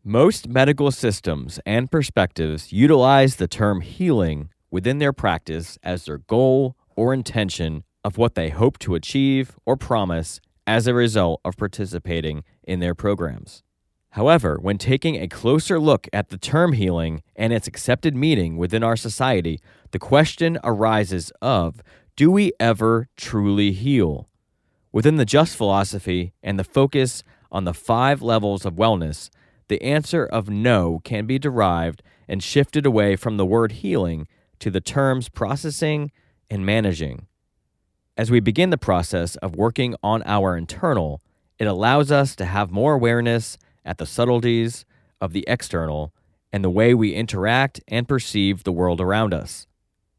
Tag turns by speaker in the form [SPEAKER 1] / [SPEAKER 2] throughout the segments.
[SPEAKER 1] Most medical systems and perspectives utilize the term healing within their practice as their goal or intention of what they hope to achieve or promise as a result of participating in their programs. However, when taking a closer look at the term healing and its accepted meaning within our society, the question arises of, do we ever truly heal? Within the Just philosophy and the focus on the 5 levels of wellness, the answer of no can be derived and shifted away from the word healing to the terms processing and managing. As we begin the process of working on our internal, it allows us to have more awareness at the subtleties of the external and the way we interact and perceive the world around us.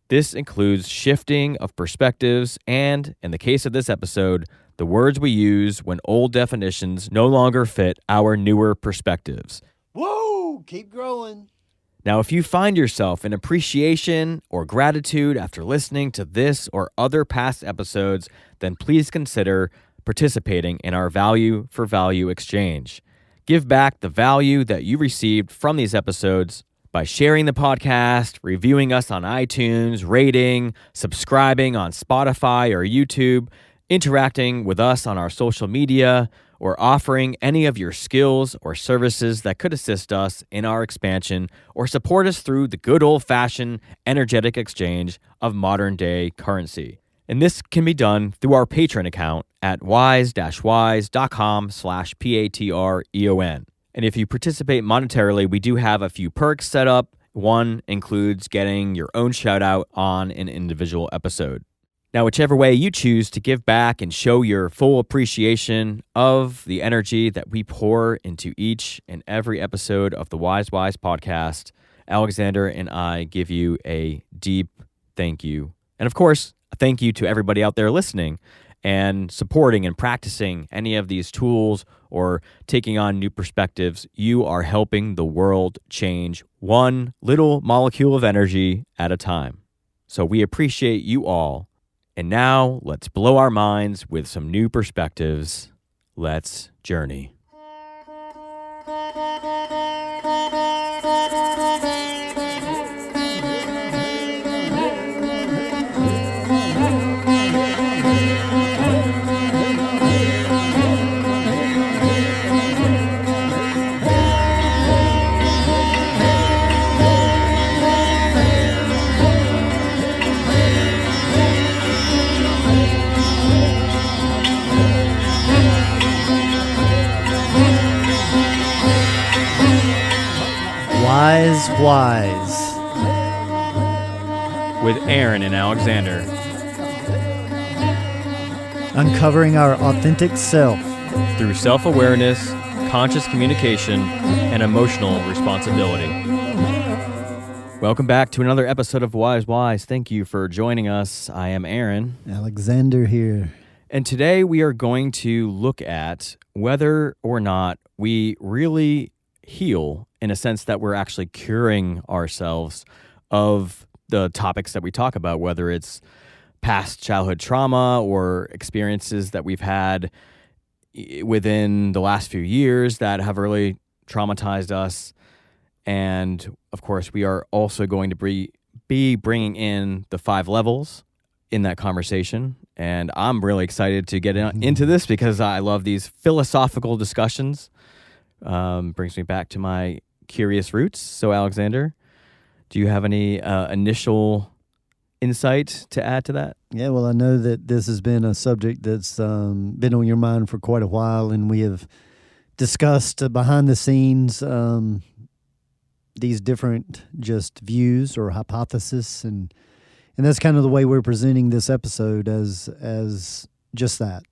[SPEAKER 1] This includes shifting of perspectives and, in the case of this episode, the words we use when old definitions no longer fit our newer perspectives.
[SPEAKER 2] Whoa, keep growing.
[SPEAKER 1] Now, if you find yourself in appreciation or gratitude after listening to this or other past episodes, then please consider participating in our value for value exchange. Give back the value that you received from these episodes by sharing the podcast, reviewing us on iTunes, rating, subscribing on Spotify or YouTube, interacting with us on our social media, or offering any of your skills or services that could assist us in our expansion or support us through the good old-fashioned energetic exchange of modern-day currency. And this can be done through our Patreon account at wise-wise.com/patreon. And if you participate monetarily, we do have a few perks set up. One includes getting your own shout out on an individual episode. Now, whichever way you choose to give back and show your full appreciation of the energy that we pour into each and every episode of the Wise podcast, Alexander and I give you a deep thank you. And of course, a thank you to everybody out there listening and supporting and practicing any of these tools or taking on new perspectives. You are helping the world change one little molecule of energy at a time. So we appreciate you all. And now let's blow our minds with some new perspectives. Let's journey.
[SPEAKER 3] Wise.
[SPEAKER 1] With Aaron and Alexander.
[SPEAKER 3] Uncovering our authentic self.
[SPEAKER 1] Through self-awareness, conscious communication, and emotional responsibility. Welcome back to another episode of Wise. Thank you for joining us. I am Aaron.
[SPEAKER 3] Alexander here.
[SPEAKER 1] And today we are going to look at whether or not we really heal in a sense that we're actually curing ourselves of the topics that we talk about, whether it's past childhood trauma or experiences that we've had within the last few years that have really traumatized us. And of course, we are also going to be bringing in the 5 levels in that conversation. And I'm really excited to get into this because I love these philosophical discussions. Brings me back to my curious roots. So, Alexander, do you have any initial insight to add to that?
[SPEAKER 3] Yeah, well, I know that this has been a subject that's been on your mind for quite a while, and we have discussed behind the scenes these different just views or hypotheses, and that's kind of the way we're presenting this episode as just that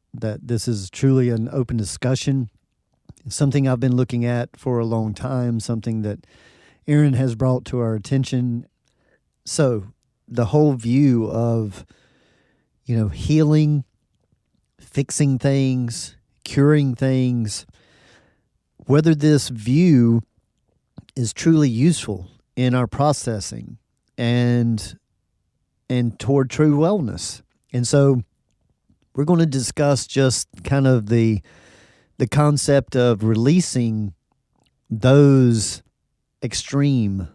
[SPEAKER 3] this is truly an open discussion. Something I've been looking at for a long time, something that Aaron has brought to our attention. So the whole view of, healing, fixing things, curing things, whether this view is truly useful in our processing and toward true wellness. And so we're going to discuss just kind of the concept of releasing those extreme,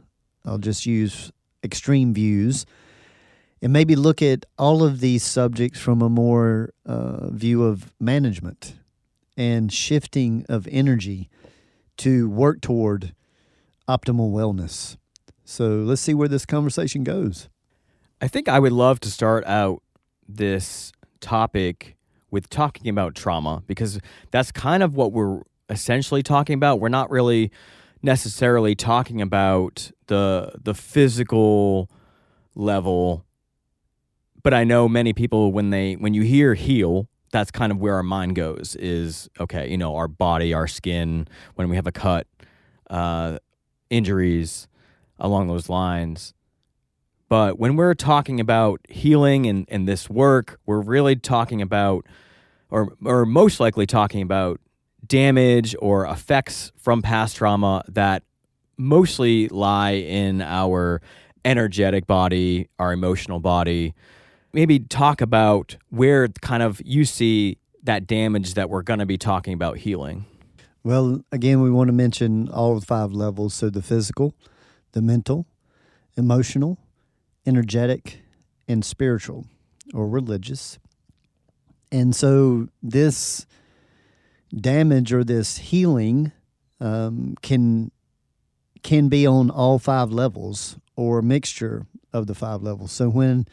[SPEAKER 3] I'll just use extreme views, and maybe look at all of these subjects from a more view of management and shifting of energy to work toward optimal wellness. So let's see where this conversation goes.
[SPEAKER 1] I think I would love to start out this topic with talking about trauma, because that's kind of what we're essentially talking about. We're not really necessarily talking about the physical level, but I know many people, when you hear heal, that's kind of where our mind goes, is okay, our body, our skin, when we have a cut, injuries along those lines. But when we're talking about healing and this work, we're really talking about, or most likely talking about, damage or effects from past trauma that mostly lie in our energetic body, our emotional body. Maybe talk about where kind of you see that damage that we're going to be talking about healing.
[SPEAKER 3] Well, again, we want to mention all 5 levels. So the physical, the mental, emotional, energetic, and spiritual or religious. And so this damage or this healing can be on all 5 levels or a mixture of the 5 levels. So when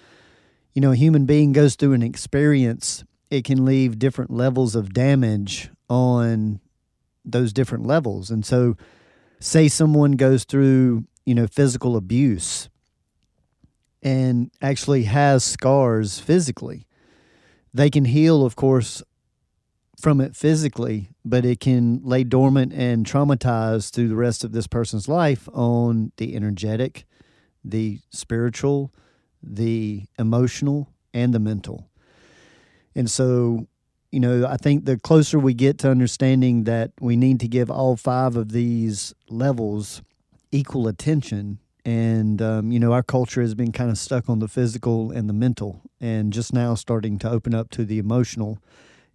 [SPEAKER 3] a human being goes through an experience, it can leave different levels of damage on those different levels. And so say someone goes through, physical abuse and actually has scars physically. They can heal, of course, from it physically, but it can lay dormant and traumatize through the rest of this person's life on the energetic, the spiritual, the emotional, and the mental. And so, I think the closer we get to understanding that we need to give all 5 of these levels equal attention. And, our culture has been kind of stuck on the physical and the mental, and just now starting to open up to the emotional,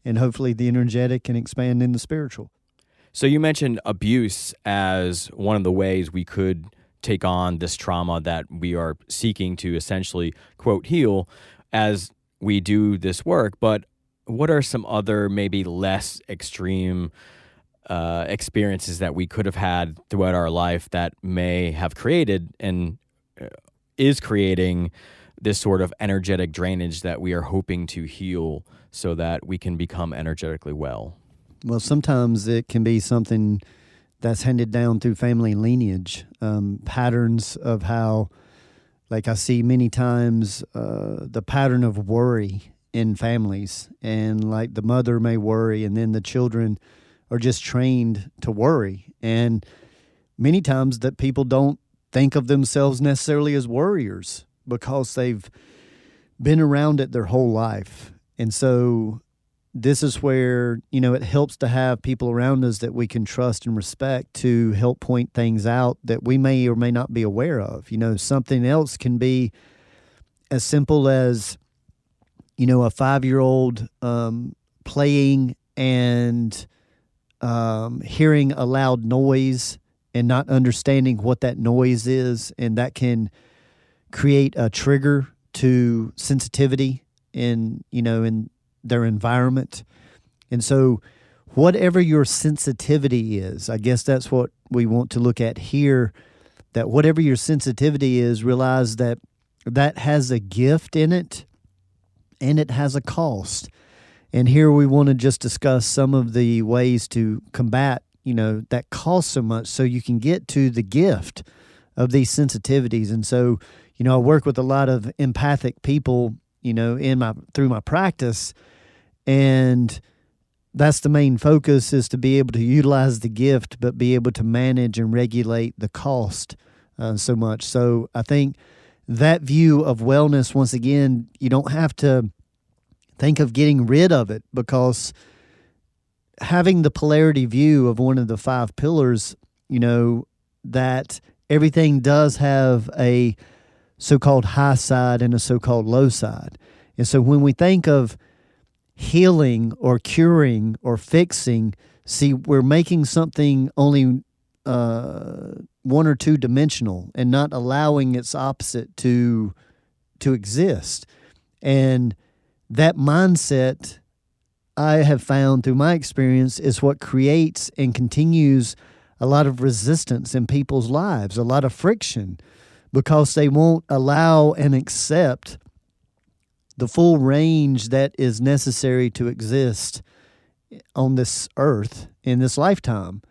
[SPEAKER 3] and hopefully the energetic, and expand in the spiritual.
[SPEAKER 1] So you mentioned abuse as one of the ways we could take on this trauma that we are seeking to essentially, quote, heal as we do this work. But what are some other maybe less extreme experiences that we could have had throughout our life that may have created and is creating this sort of energetic drainage that we are hoping to heal so that we can become energetically well?
[SPEAKER 3] Well, sometimes it can be something that's handed down through family lineage, patterns of how, like I see many times, the pattern of worry in families, and like the mother may worry, and then the children are just trained to worry. And many times that people don't think of themselves necessarily as worriers because they've been around it their whole life. And so this is where, it helps to have people around us that we can trust and respect to help point things out that we may or may not be aware of. Something else can be as simple as, a 5-year-old playing and hearing a loud noise and not understanding what that noise is, and that can create a trigger to sensitivity in their environment. And so whatever your sensitivity is, I guess that's what we want to look at here, that whatever your sensitivity is, realize that that has a gift in it and it has a cost. And here we want to just discuss some of the ways to combat, that costs so much so you can get to the gift of these sensitivities. And so, I work with a lot of empathic people, through my practice, and that's the main focus, is to be able to utilize the gift, but be able to manage and regulate the cost so much. So I think that view of wellness, once again, you don't have to think of getting rid of it, because having the polarity view of one of the 5 pillars, that everything does have a so-called high side and a so-called low side. And so when we think of healing or curing or fixing, see, we're making something only one or two dimensional and not allowing its opposite to exist. And that mindset, I have found through my experience, is what creates and continues a lot of resistance in people's lives, a lot of friction, because they won't allow and accept the full range that is necessary to exist on this earth in this lifetime.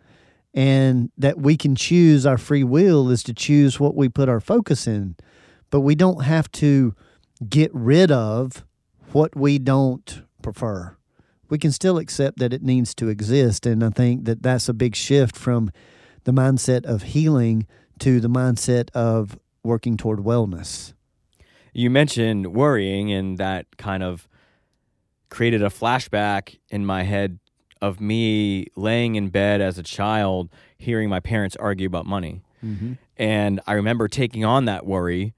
[SPEAKER 3] And that we can choose, our free will is to choose what we put our focus in. But we don't have to get rid of what we don't prefer. We can still accept that it needs to exist. And I think that that's a big shift from the mindset of healing to the mindset of working toward wellness.
[SPEAKER 1] You mentioned worrying, and that kind of created a flashback in my head of me laying in bed as a child, hearing my parents argue about money.
[SPEAKER 3] Mm-hmm.
[SPEAKER 1] And I remember taking on that worry.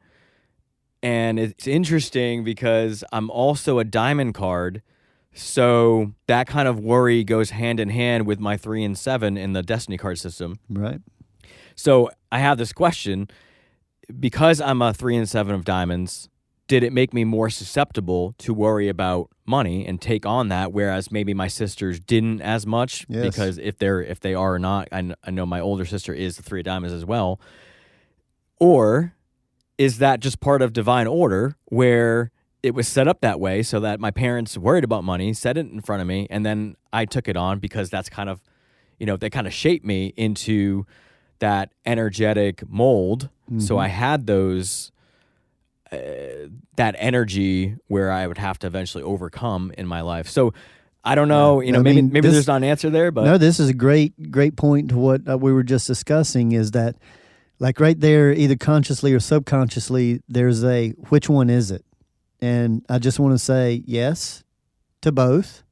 [SPEAKER 1] And it's interesting because I'm also a diamond card. So that kind of worry goes hand in hand with my 3 and 7 in the Destiny card system.
[SPEAKER 3] Right.
[SPEAKER 1] So I have this question. Because I'm a 3 and 7 of diamonds, did it make me more susceptible to worry about money and take on that, whereas maybe my sisters didn't as much?
[SPEAKER 3] Yes.
[SPEAKER 1] Because if they are or not, I know my older sister is the 3 of diamonds as well. Or is that just part of divine order where it was set up that way so that my parents worried about money, said it in front of me, and then I took it on because that's kind of, they kind of shaped me into that energetic mold. Mm-hmm. So I had those, that energy where I would have to eventually overcome in my life. So I don't know, maybe there's not an answer there, but.
[SPEAKER 3] No, this is a great point to what we were just discussing, is that like right there, either consciously or subconsciously, there's a, which one is it? And I just want to say yes to both.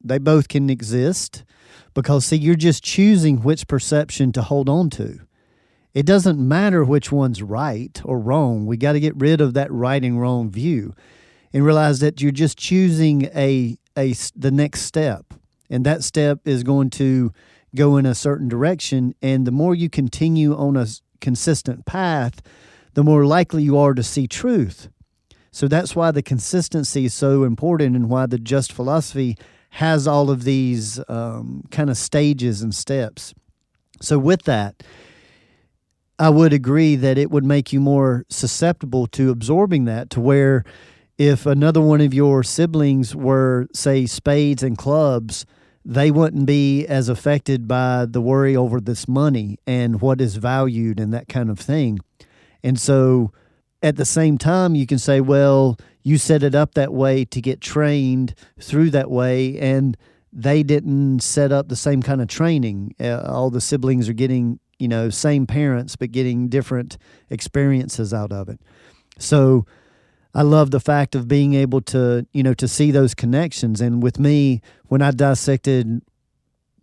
[SPEAKER 3] They both can exist. Because, see, you're just choosing which perception to hold on to. It doesn't matter which one's right or wrong. We got to get rid of that right and wrong view and realize that you're just choosing the next step. And that step is going to go in a certain direction. And the more you continue on a consistent path, the more likely you are to see truth. So that's why the consistency is so important, and why the Just philosophy has all of these kind of stages and steps. So with that, I would agree that it would make you more susceptible to absorbing that, to where if another one of your siblings were, say, spades and clubs, they wouldn't be as affected by the worry over this money and what is valued and that kind of thing. And so at the same time, you can say, well, you set it up that way to get trained through that way, and they didn't set up the same kind of training. All the siblings are getting, same parents, but getting different experiences out of it. So I love the fact of being able to, to see those connections. And with me, when I dissected,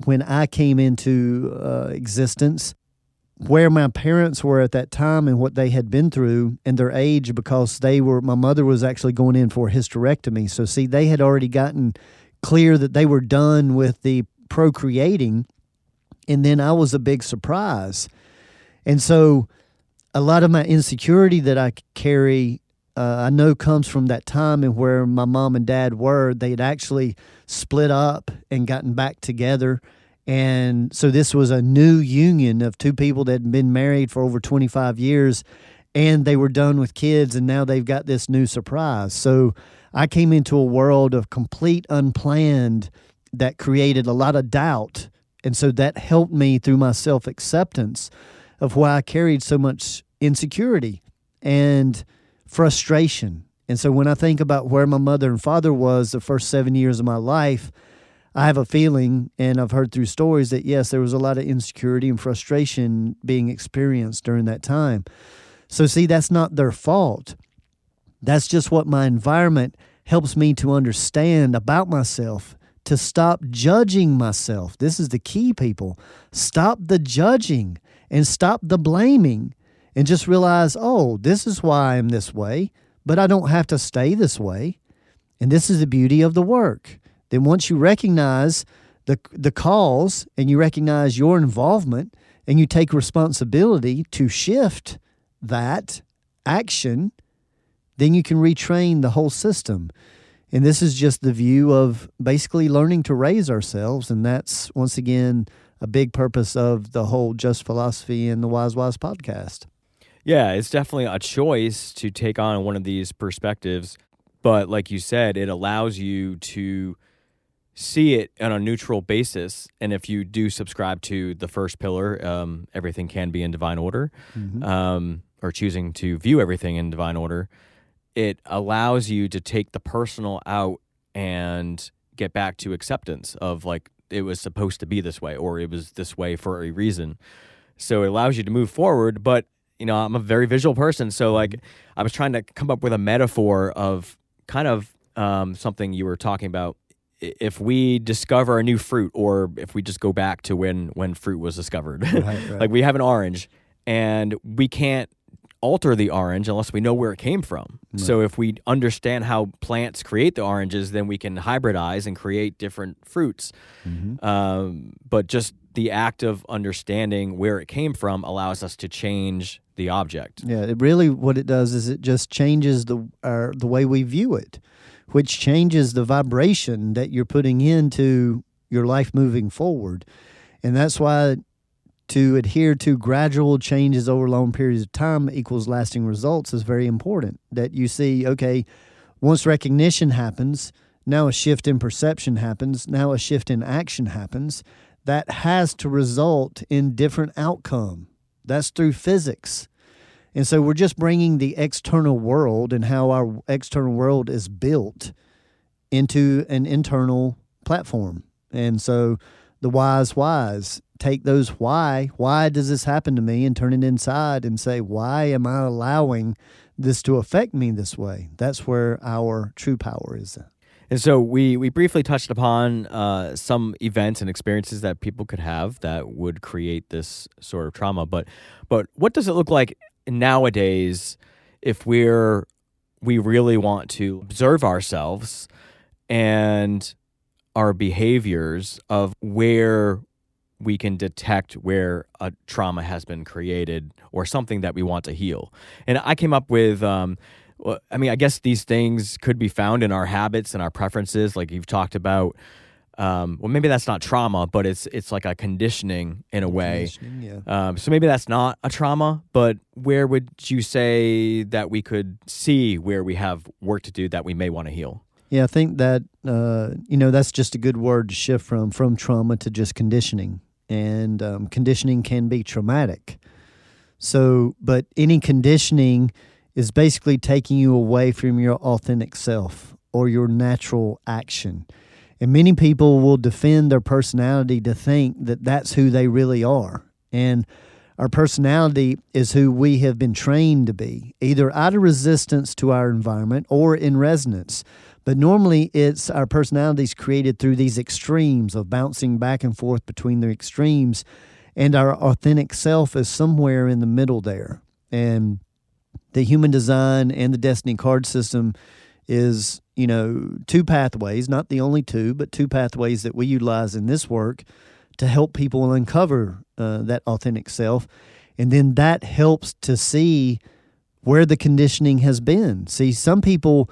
[SPEAKER 3] when I came into existence, where my parents were at that time and what they had been through and their age, because my mother was actually going in for a hysterectomy. So see, they had already gotten clear that they were done with the procreating. And then I was a big surprise. And so a lot of my insecurity that I carry, I know comes from that time and where my mom and dad were. They had actually split up and gotten back together. And so this was a new union of two people that had been married for over 25 years, and they were done with kids, and now they've got this new surprise. So I came into a world of complete unplanned that created a lot of doubt. And so that helped me through my self-acceptance of why I carried so much insecurity and frustration. And so when I think about where my mother and father was the first 7 years of my life, I have a feeling, and I've heard through stories, that yes, there was a lot of insecurity and frustration being experienced during that time. So see, that's not their fault. That's just what my environment helps me to understand about myself, to stop judging myself. This is the key, people. Stop the judging and stop the blaming, and just realize, oh, this is why I'm this way, but I don't have to stay this way. And this is the beauty of the work. Then once you recognize the cause and you recognize your involvement and you take responsibility to shift that action, then you can retrain the whole system. And this is just the view of basically learning to raise ourselves. And that's, once again, a big purpose of the whole Just Philosophy and the Wise podcast.
[SPEAKER 1] Yeah, it's definitely a choice to take on one of these perspectives. But like you said, it allows you to see it on a neutral basis. And if you do subscribe to the first pillar, everything can be in divine order, or choosing to view everything in divine order, it allows you to take the personal out and get back to acceptance of like, it was supposed to be this way, or it was this way for a reason. So it allows you to move forward. But, you know, I'm a very visual person. So like I was trying to come up with a metaphor of kind of something you were talking about. If we discover a new fruit, or if we just go back to when fruit was discovered,
[SPEAKER 3] right.
[SPEAKER 1] Like we have an orange and we can't alter the orange unless we know where it came from. Right. So if we understand how plants create the oranges, then we can hybridize and create different fruits. But just the act of understanding where it came from allows us to change the object.
[SPEAKER 3] Yeah, it really, what it does is it just changes the way we view it, which changes the vibration that you're putting into your life moving forward. And that's why to adhere to gradual changes over long periods of time equals lasting results is very important. That you see, okay, once recognition happens, now a shift in perception happens, now a shift in action happens. That has to result in different outcome. That's through physics. And so we're just bringing the external world and how our external world is built into an internal platform. And so the wise take those why does this happen to me, and turn it inside and say, why am I allowing this to affect me this way? That's where our true power is.
[SPEAKER 1] And so we briefly touched upon some events and experiences that people could have that would create this sort of trauma. But what does it look like nowadays if we really want to observe ourselves and our behaviors of where we can detect where a trauma has been created or something that we want to heal? And I came up with, I guess these things could be found in our habits and our preferences, like you've talked about. Well, maybe that's not trauma, but it's like a conditioning in a way.
[SPEAKER 3] Yeah.
[SPEAKER 1] So maybe that's not a trauma, but where would you say that we could see where we have work to do that we may want to heal?
[SPEAKER 3] Yeah, I think that, that's just a good word to shift from trauma to just conditioning. And conditioning can be traumatic. So, but any conditioning is basically taking you away from your authentic self or your natural action. And many people will defend their personality to think that that's who they really are. And our personality is who we have been trained to be, either out of resistance to our environment or in resonance. But normally it's our personalities created through these extremes of bouncing back and forth between the extremes, and our authentic self is somewhere in the middle there. And the human design and the destiny card system is, two pathways, not the only two, but two pathways that we utilize in this work to help people uncover that authentic self. And then that helps to see where the conditioning has been. See, some people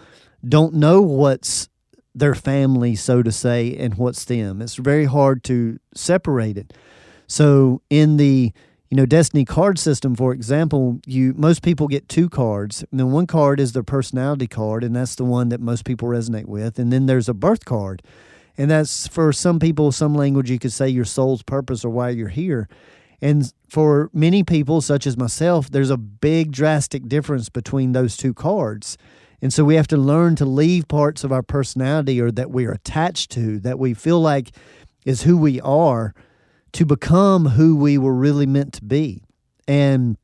[SPEAKER 3] don't know what's their family, so to say, and what's them. It's very hard to separate it. So in the destiny card system, for example, most people get two cards. And then one card is their personality card, and that's the one that most people resonate with. And then there's a birth card. And that's, for some people, some language, you could say your soul's purpose or why you're here. And for many people, such as myself, there's a big drastic difference between those two cards. And so we have to learn to leave parts of our personality or that we're attached to, that we feel like is who we are, to become who we were really meant to be. And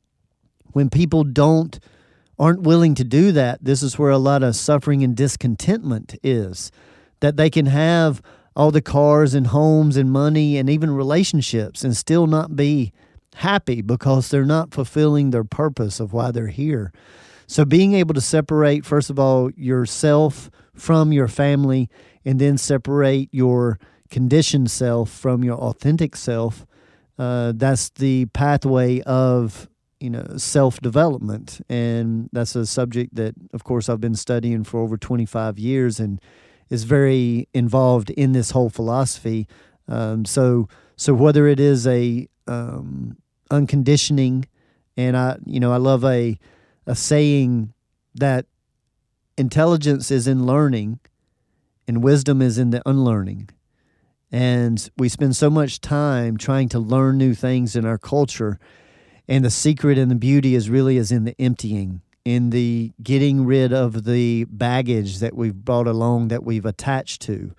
[SPEAKER 3] when people aren't willing to do that, this is where a lot of suffering and discontentment is. That they can have all the cars and homes and money and even relationships and still not be happy because they're not fulfilling their purpose of why they're here. So being able to separate, first of all, yourself from your family, and then separate your conditioned self from your authentic self, That's the pathway of self-development, and that's a subject that, of course, I've been studying for over 25 years and is very involved in this whole philosophy. So whether it is a unconditioning, and I love a saying that intelligence is in learning and wisdom is in the unlearning. And we spend so much time trying to learn new things in our culture. And the secret and the beauty is in the emptying, in the getting rid of the baggage that we've brought along, that we've attached to.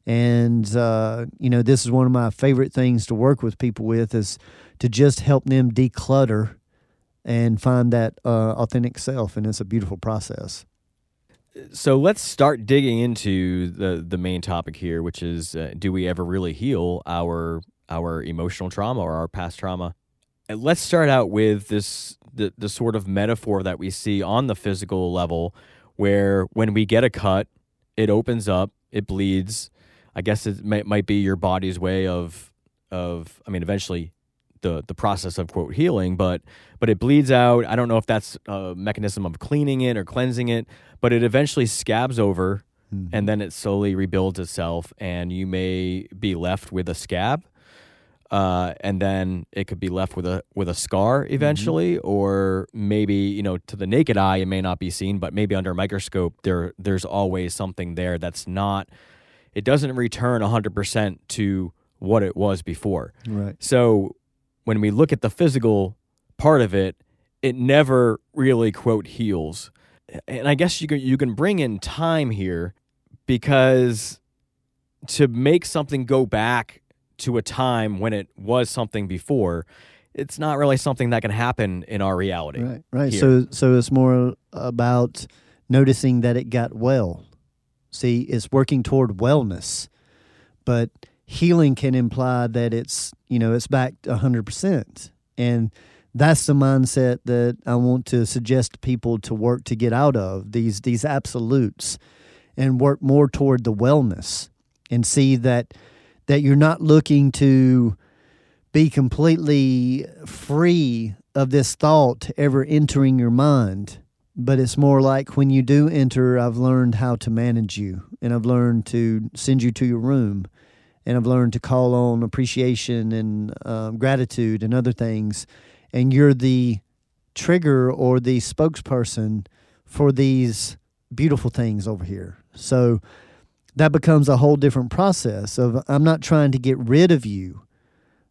[SPEAKER 3] And, this is one of my favorite things to work with people with, is to just help them declutter and find that authentic self. And it's a beautiful process.
[SPEAKER 1] So let's start digging into the main topic here, which is, do we ever really heal our emotional trauma or our past trauma? And let's start out with the sort of metaphor that we see on the physical level, where when we get a cut, it opens up, it bleeds. I guess it might be your body's way of eventually the process of, quote, healing, but it bleeds out. I don't know if that's a mechanism of cleaning it or cleansing it, but it eventually scabs over, and then it slowly rebuilds itself, and you may be left with a scab. And then it could be left with a scar eventually, or maybe, to the naked eye, it may not be seen, but maybe under a microscope, there's always something there that's not, it doesn't return 100% to what it was before.
[SPEAKER 3] Right.
[SPEAKER 1] So when we look at the physical part of it, it never really, quote, heals. And I guess you can bring in time here, because to make something go back to a time when it was something before, it's not really something that can happen in our reality.
[SPEAKER 3] Right.
[SPEAKER 1] Here.
[SPEAKER 3] So it's more about noticing that it got well. See, it's working toward wellness, but healing can imply that it's back 100%. And that's the mindset that I want to suggest to people to work to get out of, these absolutes, and work more toward the wellness, and see that you're not looking to be completely free of this thought ever entering your mind. But it's more like, when you do enter, I've learned how to manage you, and I've learned to send you to your room, and I've learned to call on appreciation and gratitude and other things. And you're the trigger or the spokesperson for these beautiful things over here. So that becomes a whole different process of, I'm not trying to get rid of you.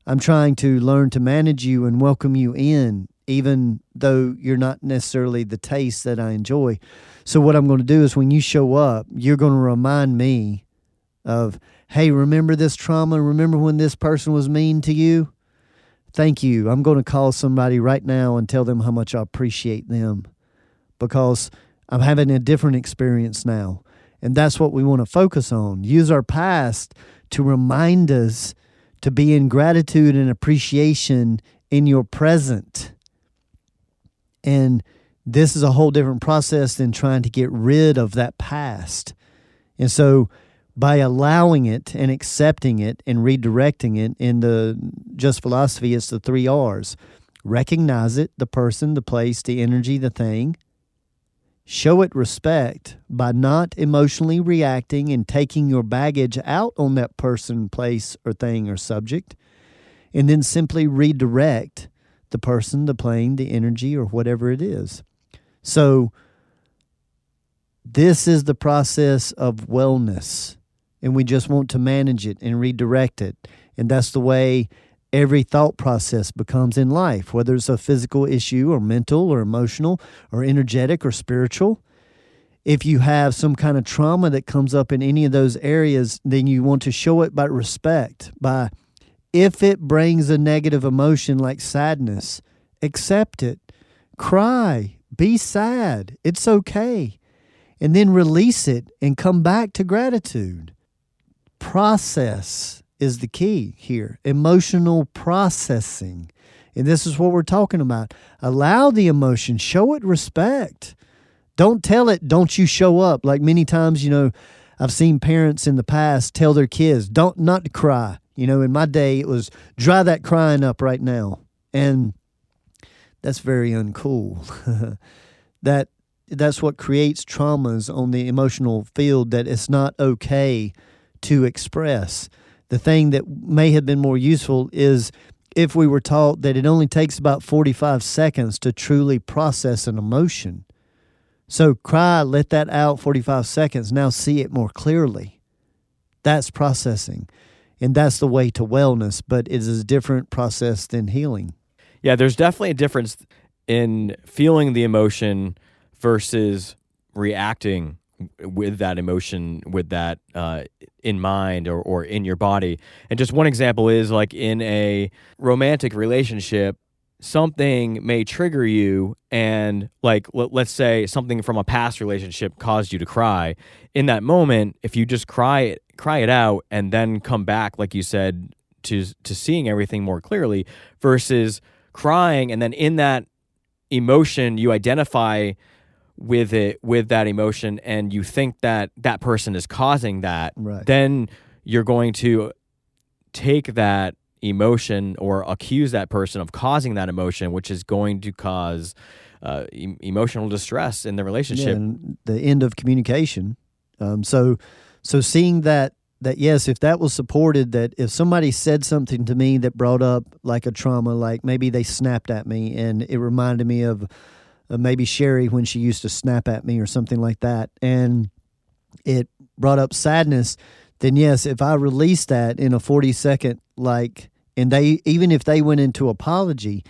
[SPEAKER 3] I'm trying to learn to manage you and welcome you in, even though you're not necessarily the taste that I enjoy. So what I'm going to do is, when you show up, you're going to remind me of, hey, remember this trauma? Remember when this person was mean to you? Thank you. I'm going to call somebody right now and tell them how much I appreciate them, because I'm having a different experience now. And that's what we want to focus on. Use our past to remind us to be in gratitude and appreciation in your present. And this is a whole different process than trying to get rid of that past. And so by allowing it and accepting it and redirecting it, in the Just philosophy, it's the 3 R's. Recognize it, the person, the place, the energy, the thing. Show it respect by not emotionally reacting and taking your baggage out on that person, place, or thing or subject. And then simply redirect the person, the plane, the energy, or whatever it is. So this is the process of wellness, and we just want to manage it and redirect it. And that's the way every thought process becomes in life, whether it's a physical issue or mental or emotional or energetic or spiritual. If you have some kind of trauma that comes up in any of those areas, then you want to show it by respect, by, if it brings a negative emotion like sadness, accept it, cry, be sad, it's okay, and then release it and come back to gratitude. Process is the key here. Emotional processing. And this is what we're talking about. Allow the emotion. Show it respect. Don't tell it, don't you show up. Like many times, I've seen parents in the past tell their kids, not to cry. In my day, it was dry that crying up right now. And that's very uncool. That's what creates traumas on the emotional field, that it's not okay to express. The thing that may have been more useful is if we were taught that it only takes about 45 seconds to truly process an emotion. So cry, let that out 45 seconds. Now see it more clearly. That's processing. And that's the way to wellness, but it is a different process than healing.
[SPEAKER 1] Yeah, there's definitely a difference in feeling the emotion versus reacting with that emotion, with that in mind or in your body. And just one example is like in a romantic relationship, something may trigger you, and like let's say something from a past relationship caused you to cry. In that moment, if you just cry it out and then come back, like you said, to seeing everything more clearly, versus crying and then in that emotion you identify with that emotion and you think that that person is causing that,
[SPEAKER 3] right,
[SPEAKER 1] then you're going to take that emotion or accuse that person of causing that emotion, which is going to cause emotional distress in the relationship.
[SPEAKER 3] Yeah, and the end of communication. So seeing that yes, if that was supported, that if somebody said something to me that brought up like a trauma, like maybe they snapped at me and it reminded me of maybe Sherry when she used to snap at me or something like that, and it brought up sadness, then yes, if I release that in a 40-second, and they, even if they went into apology,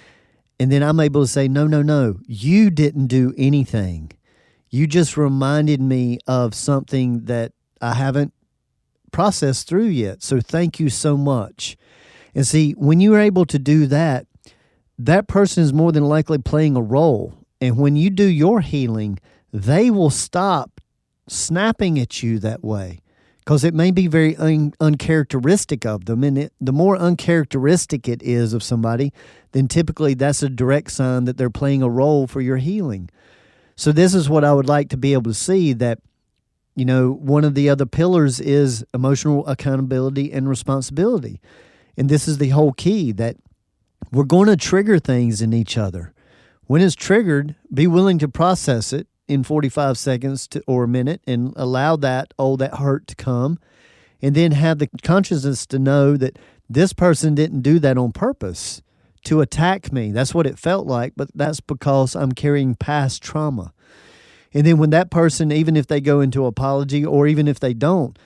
[SPEAKER 3] and then I'm able to say, no, you didn't do anything. You just reminded me of something that I haven't processed through yet. So thank you so much. And see, when you're able to do that, that person is more than likely playing a role. And when you do your healing, they will stop snapping at you that way, because it may be very uncharacteristic of them. And the more uncharacteristic it is of somebody, then typically that's a direct sign that they're playing a role for your healing. So this is what I would like to be able to see, that, one of the other pillars is emotional accountability and responsibility. And this is the whole key, that we're going to trigger things in each other. When it's triggered, be willing to process it in 45 seconds or a minute and allow that hurt to come. And then have the consciousness to know that this person didn't do that on purpose to attack me. That's what it felt like, but that's because I'm carrying past trauma. And then when that person, even if they go into apology or even if they don't,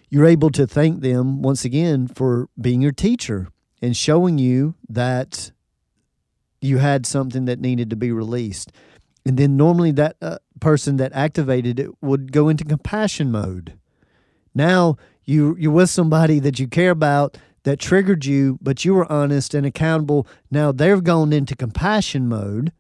[SPEAKER 3] you're able to thank them once again for being your teacher and showing you that you had something that needed to be released. And then normally that person that activated it would go into compassion mode. Now you're with somebody that you care about that triggered you, but you were honest and accountable. Now they've gone into compassion mode.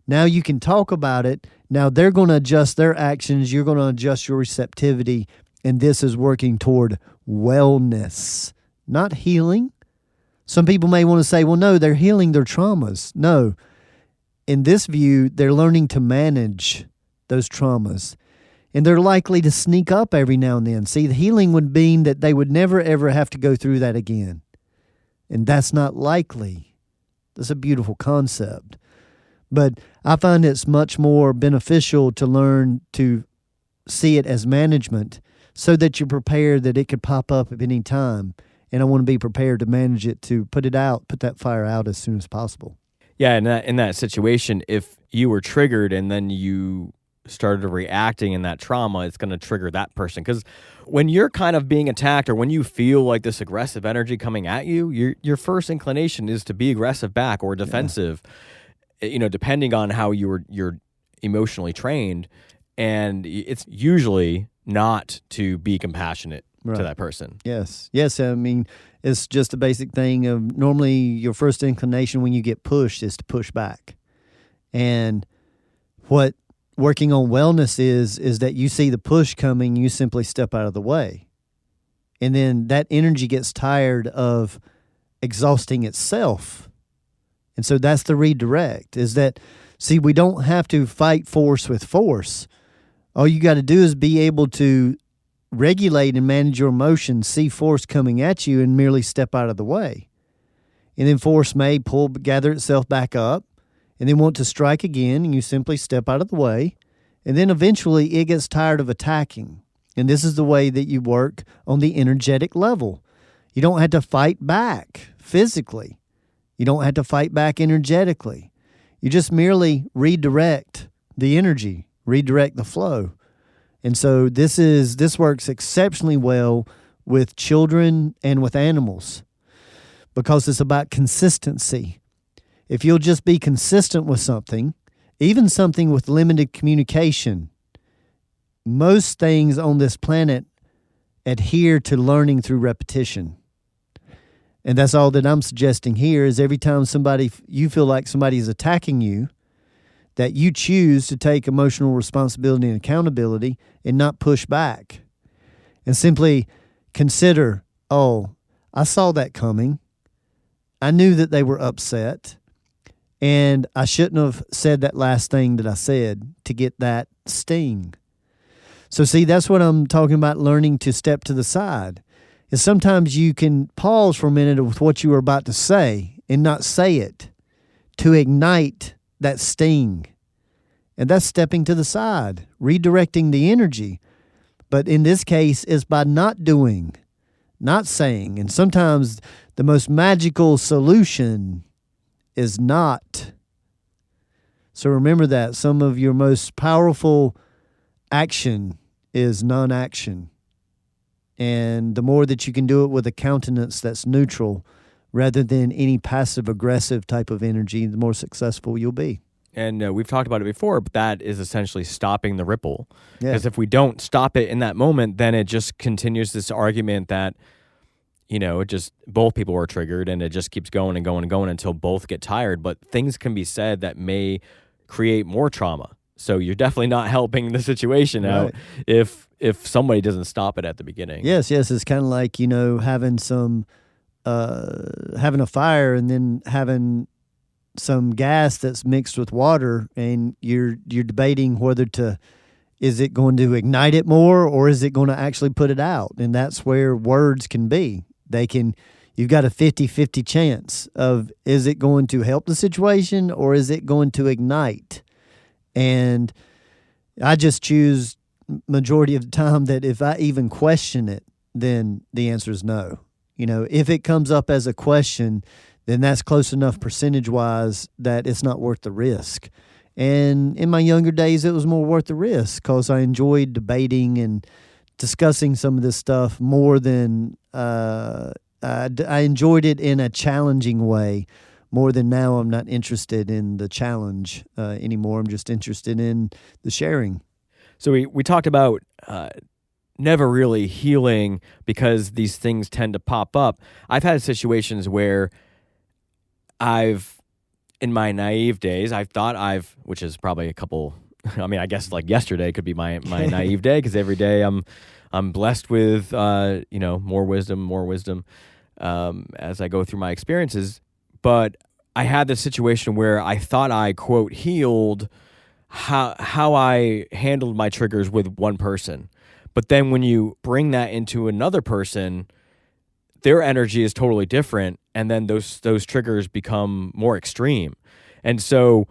[SPEAKER 3] Now you can talk about it. Now they're going to adjust their actions. You're going to adjust your receptivity. And this is working toward wellness, not healing. Some people may want to say, well, no, they're healing their traumas. No. In this view, they're learning to manage those traumas. And they're likely to sneak up every now and then. See, the healing would mean that they would never, ever have to go through that again. And that's not likely. That's a beautiful concept. But I find it's much more beneficial to learn to see it as management so that you're prepared that it could pop up at any time. And I want to be prepared to manage it, to put that fire out as soon as possible.
[SPEAKER 1] Yeah, in that situation, if you were triggered and then you started reacting in that trauma, it's going to trigger that person. Because when you're kind of being attacked or when you feel like this aggressive energy coming at you, your first inclination is to be aggressive back or defensive, depending on how you're emotionally trained. And it's usually not to be compassionate to that person.
[SPEAKER 3] Yes. I mean, it's just a basic thing of normally your first inclination when you get pushed is to push back. And what working on wellness is that you see the push coming, you simply step out of the way. And then that energy gets tired of exhausting itself. And so that's the redirect, is that, see, we don't have to fight force with force. All you got to do is be able to regulate and manage your emotions, see force coming at you, and merely step out of the way. And then force may gather itself back up, and then want to strike again, and you simply step out of the way. And then eventually it gets tired of attacking. And this is the way that you work on the energetic level. You don't have to fight back physically. You don't have to fight back energetically. You just merely redirect the energy, redirect the flow. And so this works exceptionally well with children and with animals because it's about consistency. If you'll just be consistent with something, even something with limited communication, most things on this planet adhere to learning through repetition. And that's all that I'm suggesting here is every time you feel like somebody is attacking you, that you choose to take emotional responsibility and accountability and not push back. And simply consider, oh, I saw that coming. I knew that they were upset. And I shouldn't have said that last thing that I said to get that sting. So see, that's what I'm talking about, learning to step to the side. Is sometimes you can pause for a minute with what you were about to say and not say it to ignite that sting. And that's stepping to the side, redirecting the energy. But in this case, it's by not doing, not saying. And sometimes the most magical solution is not. So remember that. Some of your most powerful action is non-action. And the more that you can do it with a countenance that's neutral rather than any passive-aggressive type of energy, the more successful you'll be.
[SPEAKER 1] And we've talked about it before, but that is essentially stopping the ripple.
[SPEAKER 3] Yeah.
[SPEAKER 1] Because if we don't stop it in that moment, then it just continues this argument that, it just both people are triggered and it just keeps going and going and going until both get tired. But things can be said that may create more trauma. So you're definitely not helping the situation out if somebody doesn't stop it at the beginning.
[SPEAKER 3] Yes. It's kind of like, having having a fire and then having some gas that's mixed with water, and you're debating whether is it going to ignite it more or is it going to actually put it out? And that's where words can be. You've got a 50-50 chance of, is it going to help the situation or is it going to ignite? And I just choose majority of the time that if I even question it, then the answer is no. If it comes up as a question, then that's close enough percentage-wise that it's not worth the risk. And in my younger days, it was more worth the risk because I enjoyed debating and discussing some of this stuff more than I enjoyed it in a challenging way more than now. I'm not interested in the challenge anymore. I'm just interested in the sharing.
[SPEAKER 1] So we talked about never really healing because these things tend to pop up. I've had situations where in my naive days, which is probably a couple, I guess like yesterday could be my naive day because every day I'm blessed with, more wisdom as I go through my experiences. But I had this situation where I thought I, quote, healed how I handled my triggers with one person. But then when you bring that into another person, their energy is totally different, and then those triggers become more extreme. And so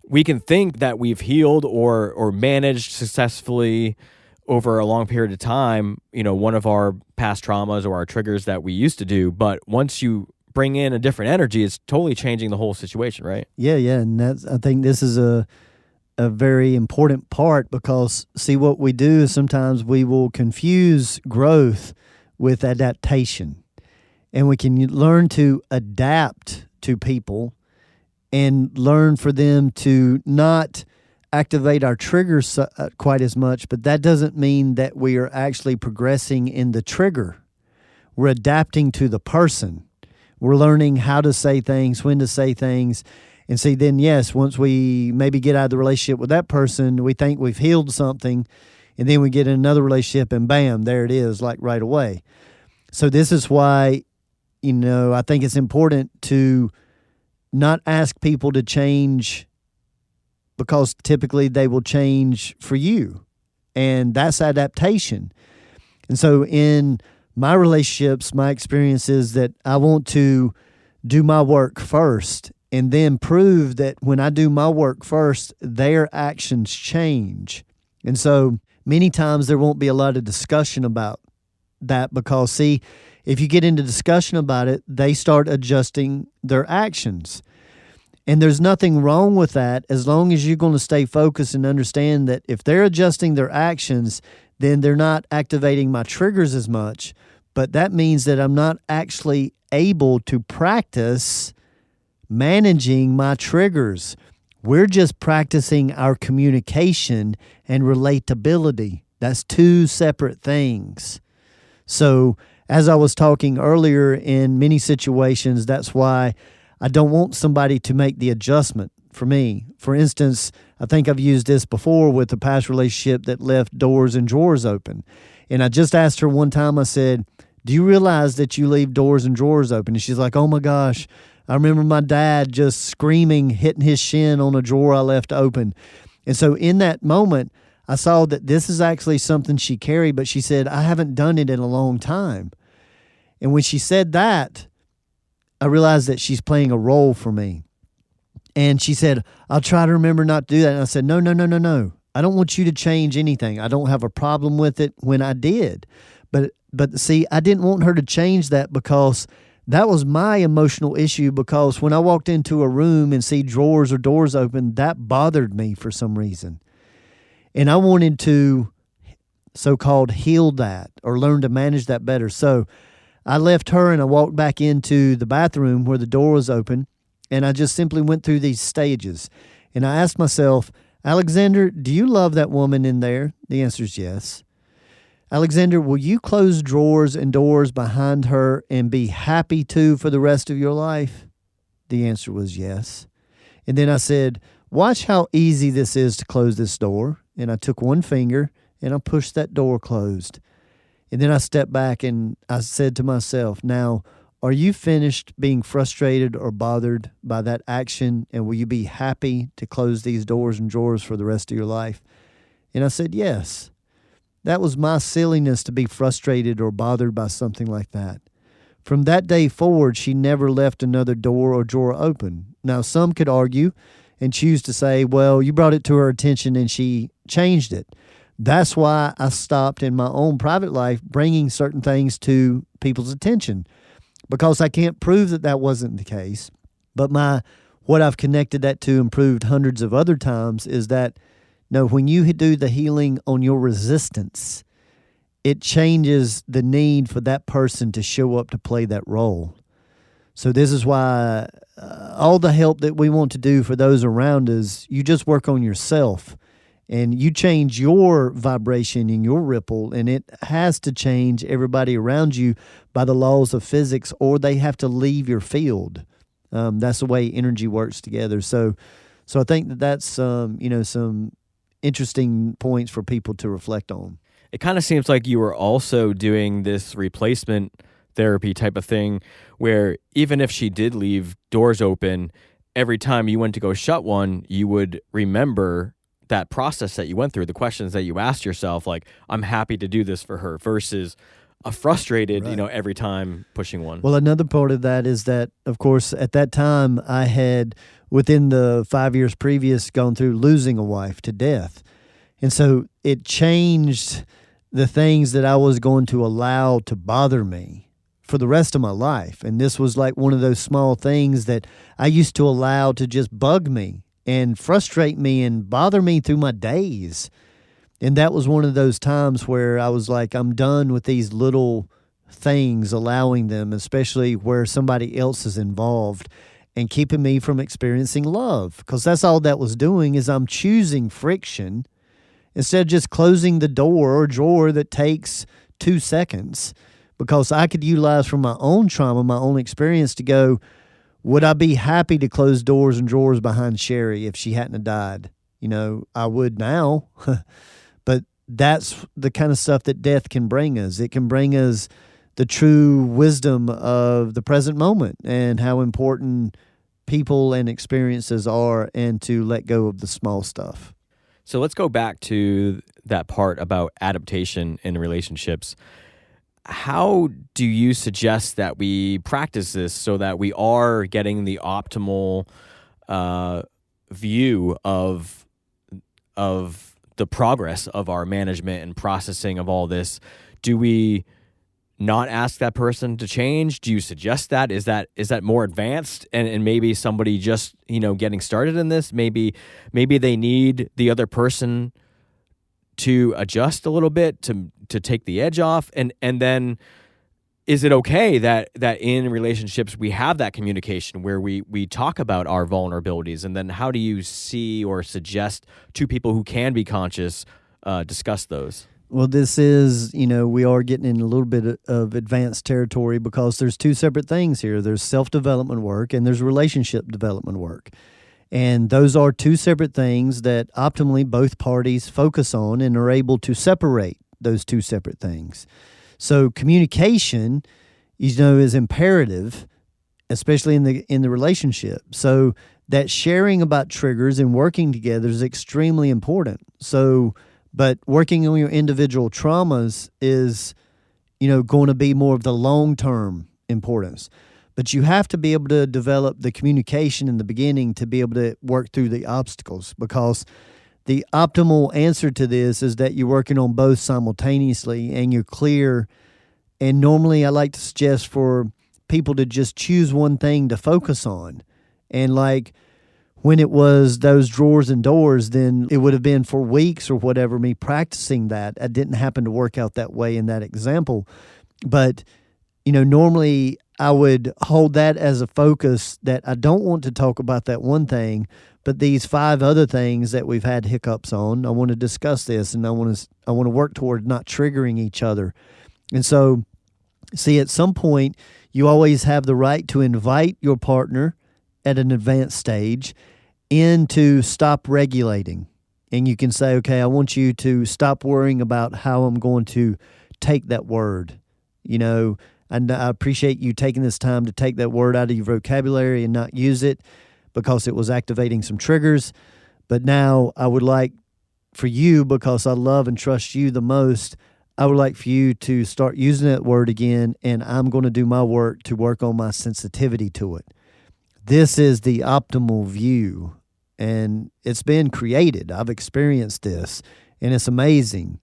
[SPEAKER 1] we can think that we've healed or managed successfully over a long period of time, one of our past traumas or our triggers that we used to do. But once you bring in a different energy, it's totally changing the whole situation, right?
[SPEAKER 3] Yeah. And I think this is a very important part because, see, what we do is sometimes we will confuse growth with adaptation. And we can learn to adapt to people and learn for them to not activate our triggers quite as much, but that doesn't mean that we are actually progressing in the trigger. We're adapting to the person. We're learning how to say things, when to say things. And see, then, yes, once we maybe get out of the relationship with that person, we think we've healed something, and then we get in another relationship, and bam, there it is, like right away. So this is why, I think it's important to not ask people to change because typically they will change for you. And that's adaptation. And so in my relationships, my experience is that I want to do my work first and then prove that when I do my work first, their actions change. And so many times there won't be a lot of discussion about that because, see, if you get into discussion about it, they start adjusting their actions. And there's nothing wrong with that as long as you're going to stay focused and understand that if they're adjusting their actions, then they're not activating my triggers as much. But that means that I'm not actually able to practice managing my triggers. We're just practicing our communication and relatability. That's two separate things. So as I was talking earlier, in many situations, that's why I don't want somebody to make the adjustment for me. For instance, I think I've used this before with a past relationship that left doors and drawers open. And I just asked her one time, I said, do you realize that you leave doors and drawers open? And she's like, oh my gosh, I remember my dad just screaming, hitting his shin on a drawer I left open. And so in that moment, I saw that this is actually something she carried, but she said, I haven't done it in a long time. And when she said that, I realized that she's playing a role for me. And she said, I'll try to remember not to do that. And I said, no. I don't want you to change anything. I don't have a problem with it when I did. But see, I didn't want her to change that because that was my emotional issue, because when I walked into a room and see drawers or doors open, that bothered me for some reason. And I wanted to so-called heal that or learn to manage that better. So I left her and I walked back into the bathroom where the door was open, and I just simply went through these stages. And I asked myself, Alexander, do you love that woman in there? The answer is yes. Alexander, will you close drawers and doors behind her and be happy to for the rest of your life? The answer was yes. And then I said, watch how easy this is to close this door. And I took one finger and I pushed that door closed. And then I stepped back and I said to myself, now, are you finished being frustrated or bothered by that action? And will you be happy to close these doors and drawers for the rest of your life? And I said, yes. That was my silliness to be frustrated or bothered by something like that. From that day forward, she never left another door or drawer open. Now, some could argue and choose to say, well, you brought it to her attention and she changed it. That's why I stopped in my own private life bringing certain things to people's attention, because I can't prove that that wasn't the case. But what I've connected that to and proved hundreds of other times is that, no, when you do the healing on your resistance, it changes the need for that person to show up to play that role. So this is why all the help that we want to do for those around us, you just work on yourself and you change your vibration and your ripple, and it has to change everybody around you by the laws of physics, or they have to leave your field. That's the way energy works together. So I think that's some interesting points for people to reflect on.
[SPEAKER 1] It kind of seems like you were also doing this replacement therapy type of thing where even if she did leave doors open, every time you went to go shut one, you would remember that process that you went through, the questions that you asked yourself, like, I'm happy to do this for her, versus a frustrated,
[SPEAKER 3] Right.
[SPEAKER 1] Every time pushing one.
[SPEAKER 3] Well, another part of that is that, of course, at that time I had, within the 5 years previous, gone through losing a wife to death. And so it changed the things that I was going to allow to bother me for the rest of my life. And this was like one of those small things that I used to allow to just bug me and frustrate me and bother me through my days. And that was one of those times where I was like, I'm done with these little things, allowing them, especially where somebody else is involved, and keeping me from experiencing love. Because that's all that was doing, is I'm choosing friction instead of just closing the door or drawer that takes 2 seconds. Because I could utilize from my own trauma, my own experience, to go, would I be happy to close doors and drawers behind Sherry if she hadn't have died? I would now. But that's the kind of stuff that death can bring us. It can bring us the true wisdom of the present moment and how important people and experiences are, and to let go of the small stuff.
[SPEAKER 1] So let's go back to that part about adaptation in relationships. How do you suggest that we practice this so that we are getting the optimal view of the progress of our management and processing of all this? Do we not ask that person to change? Do you suggest that? Is that more advanced and maybe somebody just, getting started in this, maybe they need the other person to adjust a little bit to take the edge off? And then is it okay that in relationships we have that communication where we talk about our vulnerabilities? And then how do you see or suggest to people who can be conscious discuss those?
[SPEAKER 3] Well, this is, we are getting in a little bit of advanced territory because there's two separate things here. There's self-development work and there's relationship development work. And those are two separate things that optimally both parties focus on and are able to separate those two separate things. So communication, is imperative, especially in the relationship. So that sharing about triggers and working together is extremely important. So, but working on your individual traumas is, going to be more of the long-term importance. But you have to be able to develop the communication in the beginning to be able to work through the obstacles, because the optimal answer to this is that you're working on both simultaneously and you're clear. And normally I like to suggest for people to just choose one thing to focus on. And like when it was those drawers and doors, then it would have been for weeks or whatever, me practicing that. I didn't happen to work out that way in that example. But, normally I would hold that as a focus, that I don't want to talk about that one thing, but these 5 other things that we've had hiccups on, I want to discuss this, and I want to work toward not triggering each other. And so, see, at some point, you always have the right to invite your partner at an advanced stage into stop regulating. And you can say, okay, I want you to stop worrying about how I'm going to take that word. And I appreciate you taking this time to take that word out of your vocabulary and not use it because it was activating some triggers. But now I would like for you, because I love and trust you the most, I would like for you to start using that word again, and I'm going to do my work to work on my sensitivity to it. This is the optimal view, and it's been created. I've experienced this, and it's amazing,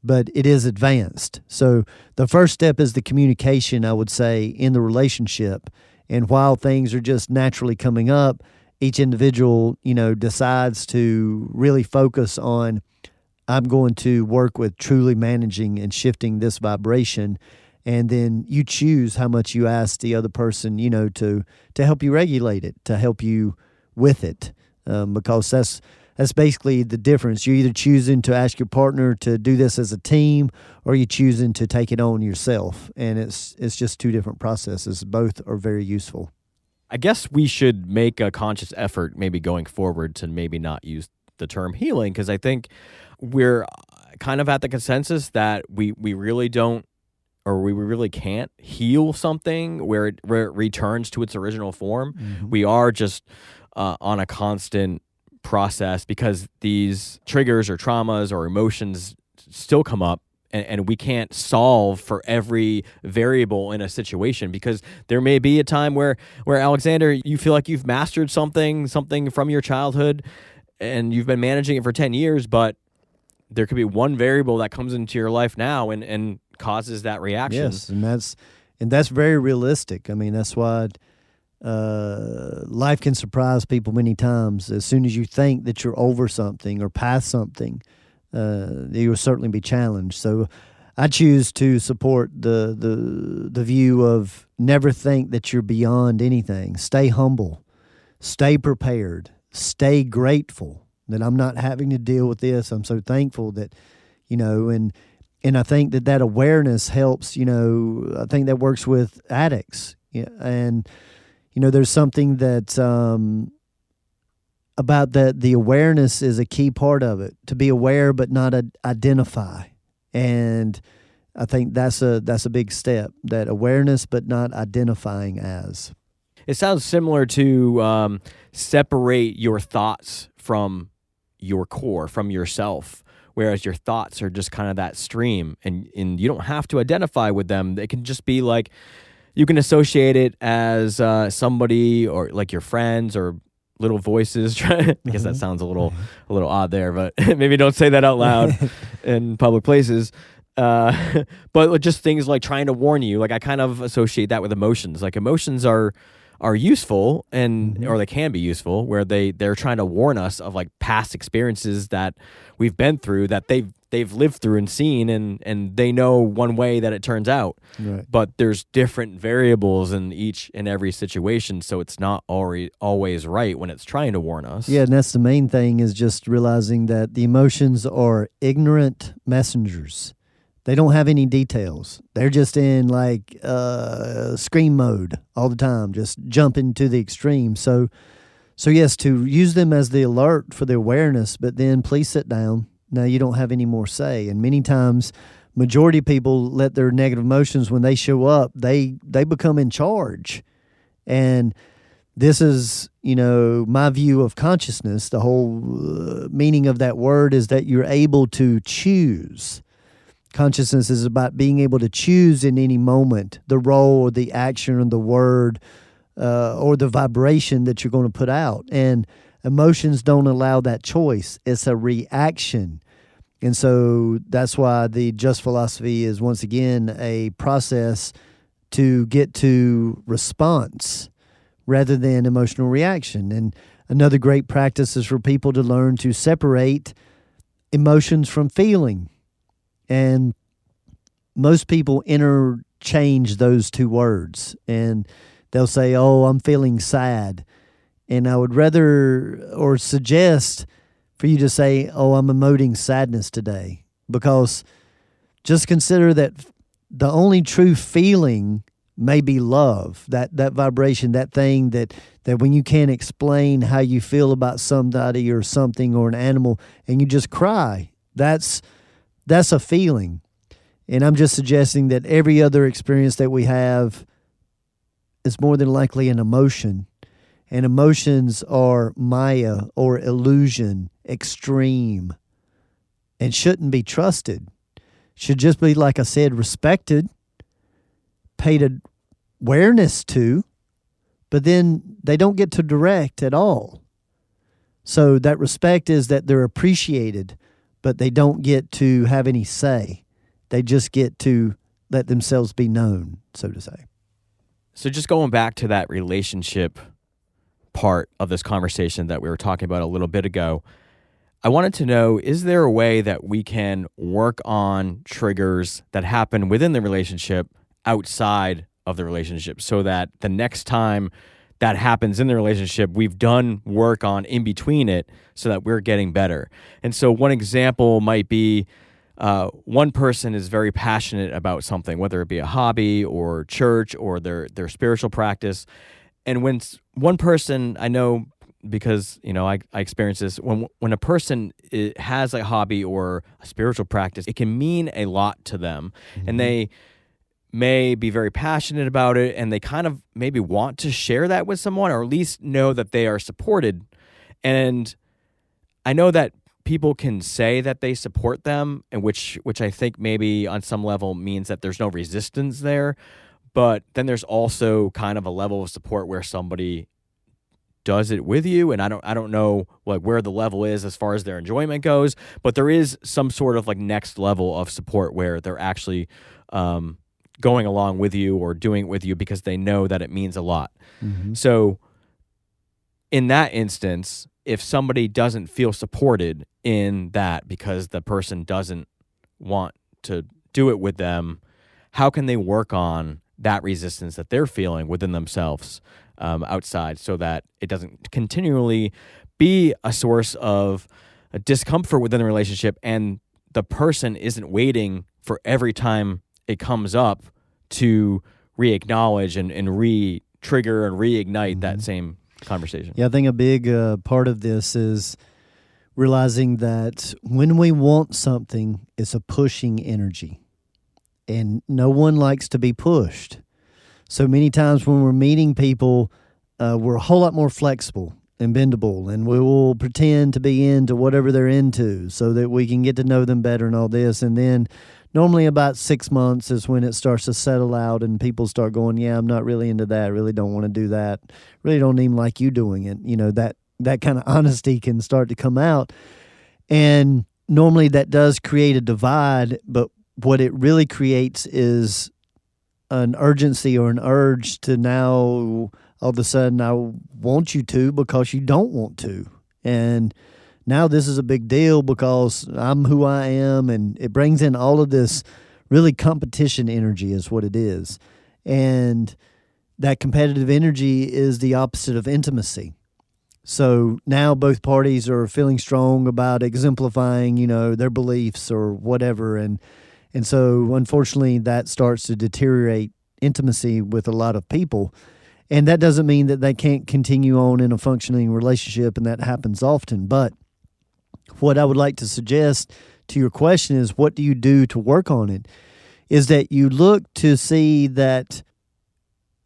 [SPEAKER 3] but it is advanced. So the first step is the communication, I would say, in the relationship. And while things are just naturally coming up, each individual, decides to really focus on, I'm going to work with truly managing and shifting this vibration. And then you choose how much you ask the other person, to help you regulate it, to help you with it, because that's basically the difference. You're either choosing to ask your partner to do this as a team, or you're choosing to take it on yourself. And it's just two different processes. Both are very useful.
[SPEAKER 1] I guess we should make a conscious effort maybe going forward to maybe not use the term healing, because I think we're kind of at the consensus that we really don't, or we really can't heal something where it returns to its original form. Mm-hmm. We are just on a constant process because these triggers or traumas or emotions still come up, and we can't solve for every variable in a situation, because there may be a time where Alexander, you feel like you've mastered something from your childhood and you've been managing it for 10 years, but there could be one variable that comes into your life now and causes that reaction.
[SPEAKER 3] Yes, and that's very realistic. I mean, that's why life can surprise people many times. As soon as you think that you're over something or past something, you will certainly be challenged. So I choose to support the view of never think that you're beyond anything. Stay humble, stay prepared, stay grateful that I'm not having to deal with this. I'm so thankful that, and I think that awareness helps, I think that works with addicts. Yeah, and, there's something that about that the awareness is a key part of it, to be aware but not identify. And I think that's a big step, that awareness but not identifying as.
[SPEAKER 1] It sounds similar to separate your thoughts from your core, from yourself, whereas your thoughts are just kind of that stream, and you don't have to identify with them. They can just be like, you can associate it as somebody or like your friends or little voices. I guess that sounds a little odd there, but maybe don't say that out loud in public places. But just things like trying to warn you, like I kind of associate that with emotions. Like emotions are useful, and or they can be useful, where they're trying to warn us of like past experiences that we've been through, that they've lived through and seen, and they know one way that it turns out.
[SPEAKER 3] Right.
[SPEAKER 1] But there's different variables in each and every situation, so it's not always right when it's trying to warn us.
[SPEAKER 3] Yeah, and that's the main thing, is just realizing that the emotions are ignorant messengers. They don't have any details. They're just in like scream mode all the time, just jumping to the extreme. So yes, to use them as the alert for the awareness, but then please sit down. Now you don't have any more say. And many times, majority of people let their negative emotions, when they show up, they become in charge. And this is, my view of consciousness. The whole meaning of that word is that you're able to choose. Consciousness is about being able to choose in any moment the role or the action or the word or the vibration that you're going to put out. And emotions don't allow that choice. It's a reaction. And so that's why the Just philosophy is, once again, a process to get to response rather than emotional reaction. And another great practice is for people to learn to separate emotions from feeling. And most people interchange those two words, and they'll say, oh, I'm feeling sad. And I would rather or suggest for you to say, oh, I'm emoting sadness today, because just consider that the only true feeling may be love, that vibration, that thing that when you can't explain how you feel about somebody or something or an animal and you just cry, that's a feeling. And I'm just suggesting that every other experience that we have is more than likely an emotion. And emotions are Maya or illusion, extreme, and shouldn't be trusted. Should just be, like I said, respected, paid awareness to, but then they don't get to direct at all. So that respect is that they're appreciated, but they don't get to have any say. They just get to let themselves be known, so to say.
[SPEAKER 1] So just going back to that relationship part of this conversation that we were talking about a little bit ago, I wanted to know, is there a way that we can work on triggers that happen within the relationship outside of the relationship, so that the next time that happens in the relationship, we've done work on in between it so that we're getting better? And so one example might be one person is very passionate about something, whether it be a hobby or church or their spiritual practice. And when one person, I know because, I experience this, when a person has a hobby or a spiritual practice, it can mean a lot to them. Mm-hmm. And they may be very passionate about it, and they kind of maybe want to share that with someone, or at least know that they are supported. And I know that people can say that they support them, and which I think maybe on some level means that there's no resistance there. But then there's also kind of a level of support where somebody does it with you, and I don't know like where the level is as far as their enjoyment goes, but there is some sort of like next level of support where they're actually going along with you or doing it with you because they know that it means a lot. Mm-hmm. So in that instance, if somebody doesn't feel supported in that because the person doesn't want to do it with them, how can they work on that resistance that they're feeling within themselves outside, so that it doesn't continually be a source of a discomfort within the relationship, and the person isn't waiting for every time it comes up to re-acknowledge and re-trigger and reignite that same conversation?
[SPEAKER 3] Yeah, I think a big part of this is realizing that when we want something, it's a pushing energy. And no one likes to be pushed. So many times when we're meeting people, we're a whole lot more flexible. and bendable, and we will pretend to be into whatever they're into so that we can get to know them better and all this. And then normally about 6 months is when it starts to settle out and people start going, yeah, I'm not really into that. Really don't want to do that. Really don't even like you doing it. That kind of honesty can start to come out. And normally that does create a divide, but what it really creates is an urgency or an urge to now all of a sudden I want you to because you don't want to. And now this is a big deal because I'm who I am, and it brings in all of this really competition energy is what it is. And that competitive energy is the opposite of intimacy. So now both parties are feeling strong about exemplifying, their beliefs or whatever. And so unfortunately that starts to deteriorate intimacy with a lot of people. And that doesn't mean that they can't continue on in a functioning relationship, and that happens often. But what I would like to suggest to your question is, what do you do to work on it? Is that you look to see that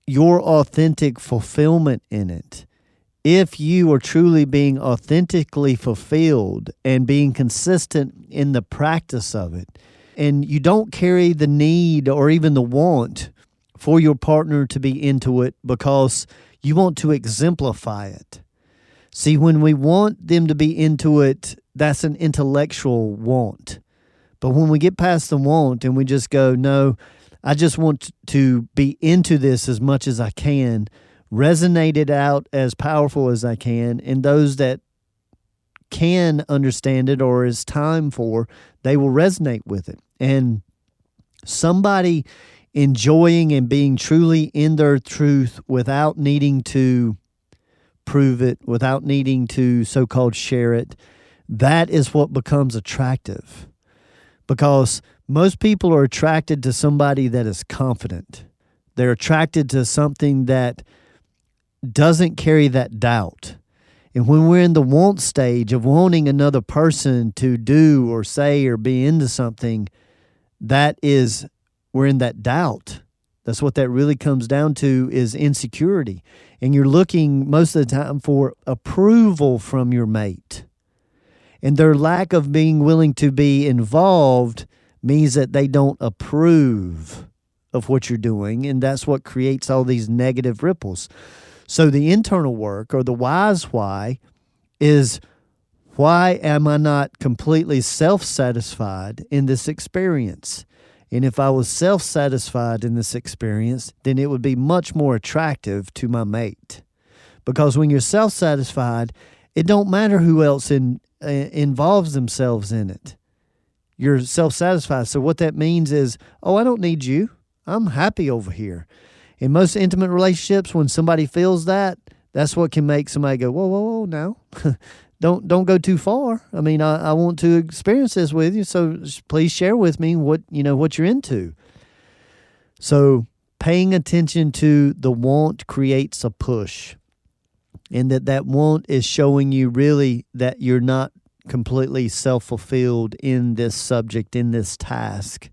[SPEAKER 3] your authentic fulfillment in it, if you are truly being authentically fulfilled and being consistent in the practice of it, and you don't carry the need or even the want for your partner to be into it because you want to exemplify it. See, when we want them to be into it, that's an intellectual want. But when we get past the want and we just go, no, I just want to be into this as much as I can, resonate it out as powerful as I can, and those that can understand it or is time for, they will resonate with it. And somebody enjoying and being truly in their truth without needing to prove it, without needing to so-called share it, that is what becomes attractive. Because most people are attracted to somebody that is confident. They're attracted to something that doesn't carry that doubt. And when we're in the want stage of wanting another person to do or say or be into something, we're in that doubt. That's what that really comes down to, is insecurity. And you're looking most of the time for approval from your mate. And their lack of being willing to be involved means that they don't approve of what you're doing. And that's what creates all these negative ripples. So the internal work, or the wise why, is, why am I not completely self-satisfied in this experience? And if I was self-satisfied in this experience, then it would be much more attractive to my mate. Because when you're self-satisfied, it don't matter who else involves themselves in it. You're self-satisfied. So what that means is, I don't need you. I'm happy over here. In most intimate relationships, when somebody feels that, that's what can make somebody go, whoa, now. Don't go too far. I mean, I want to experience this with you, so please share with me what you're into. So paying attention to the want creates a push, and that want is showing you really that you're not completely self-fulfilled in this subject, in this task,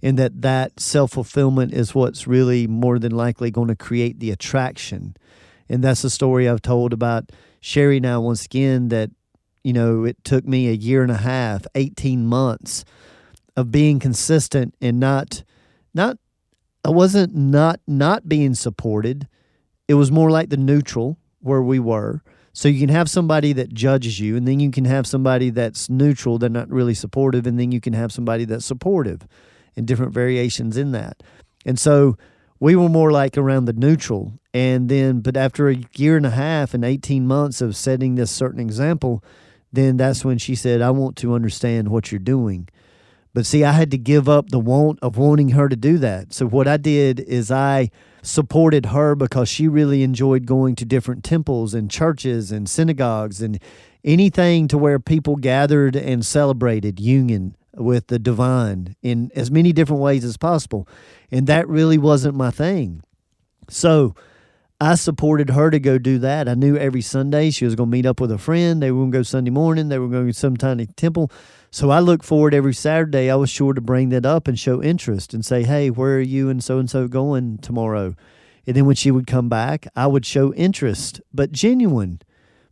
[SPEAKER 3] and that self-fulfillment is what's really more than likely going to create the attraction. And that's the story I've told about Sherry now, once again, that, it took me a year and a half, 18 months of being consistent and I wasn't not being supported. It was more like the neutral where we were. So you can have somebody that judges you, and then you can have somebody that's neutral, they're not really supportive, and then you can have somebody that's supportive, and different variations in that. And so we were more like around the neutral. But after a year and a half and 18 months of setting this certain example, then that's when she said, I want to understand what you're doing. But see, I had to give up the want of wanting her to do that. So what I did is I supported her because she really enjoyed going to different temples and churches and synagogues and anything to where people gathered and celebrated union with the divine in as many different ways as possible. And that really wasn't my thing. So I supported her to go do that. I knew every Sunday she was going to meet up with a friend. They were going to go Sunday morning. They were going to some tiny temple. So I looked forward every Saturday. I was sure to bring that up and show interest and say, hey, where are you and so going tomorrow? And then when she would come back, I would show interest, but genuine,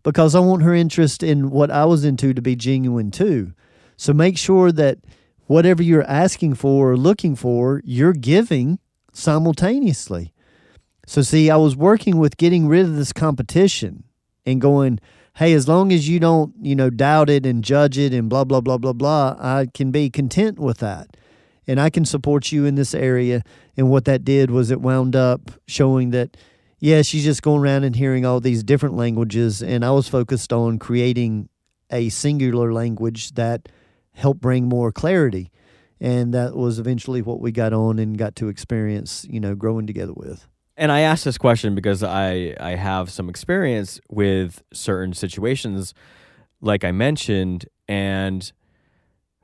[SPEAKER 3] because I want her interest in what I was into to be genuine too. So make sure that whatever you're asking for or looking for, you're giving simultaneously. So see, I was working with getting rid of this competition and going, hey, as long as you don't, doubt it and judge it and blah, blah, blah, blah, blah, I can be content with that. And I can support you in this area. And what that did was it wound up showing that, yeah, she's just going around and hearing all these different languages. And I was focused on creating a singular language that helped bring more clarity. And that was eventually what we got on and got to experience, growing together with.
[SPEAKER 1] And I asked this question because I have some experience with certain situations, like I mentioned, and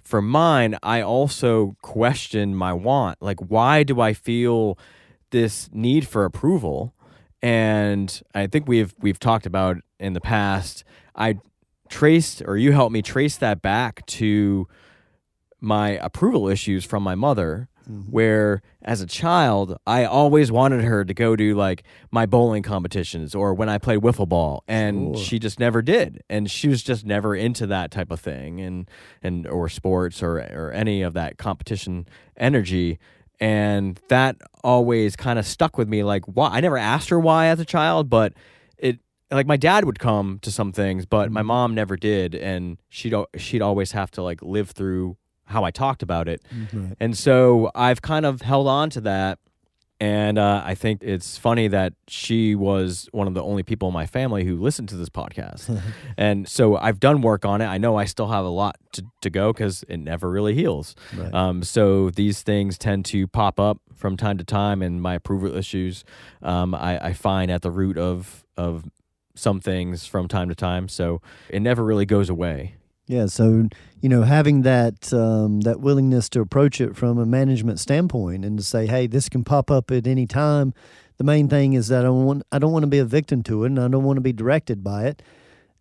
[SPEAKER 1] for mine, I also question my want. Like, why do I feel this need for approval? And I think we've talked about in the past, you helped me trace that back to my approval issues from my mother. Where as a child, I always wanted her to go to like my bowling competitions or when I played wiffle ball, and she just never did. And she was just never into that type of thing and or sports or any of that competition energy. And that always kind of stuck with me. Like, why? I never asked her why as a child, but like my dad would come to some things, but my mom never did, and she'd always have to like live through how I talked about it.
[SPEAKER 3] Right.
[SPEAKER 1] And so I've kind of held on to that. And I think it's funny that she was one of the only people in my family who listened to this podcast. And so I've done work on it. I know I still have a lot to go because it never really heals.
[SPEAKER 3] Right.
[SPEAKER 1] So these things tend to pop up from time to time, and my approval issues I find at the root of some things from time to time. So it never really goes away.
[SPEAKER 3] Yeah, so having that willingness to approach it from a management standpoint and to say, hey, this can pop up at any time. The main thing is that I don't want to be a victim to it, and I don't want to be directed by it,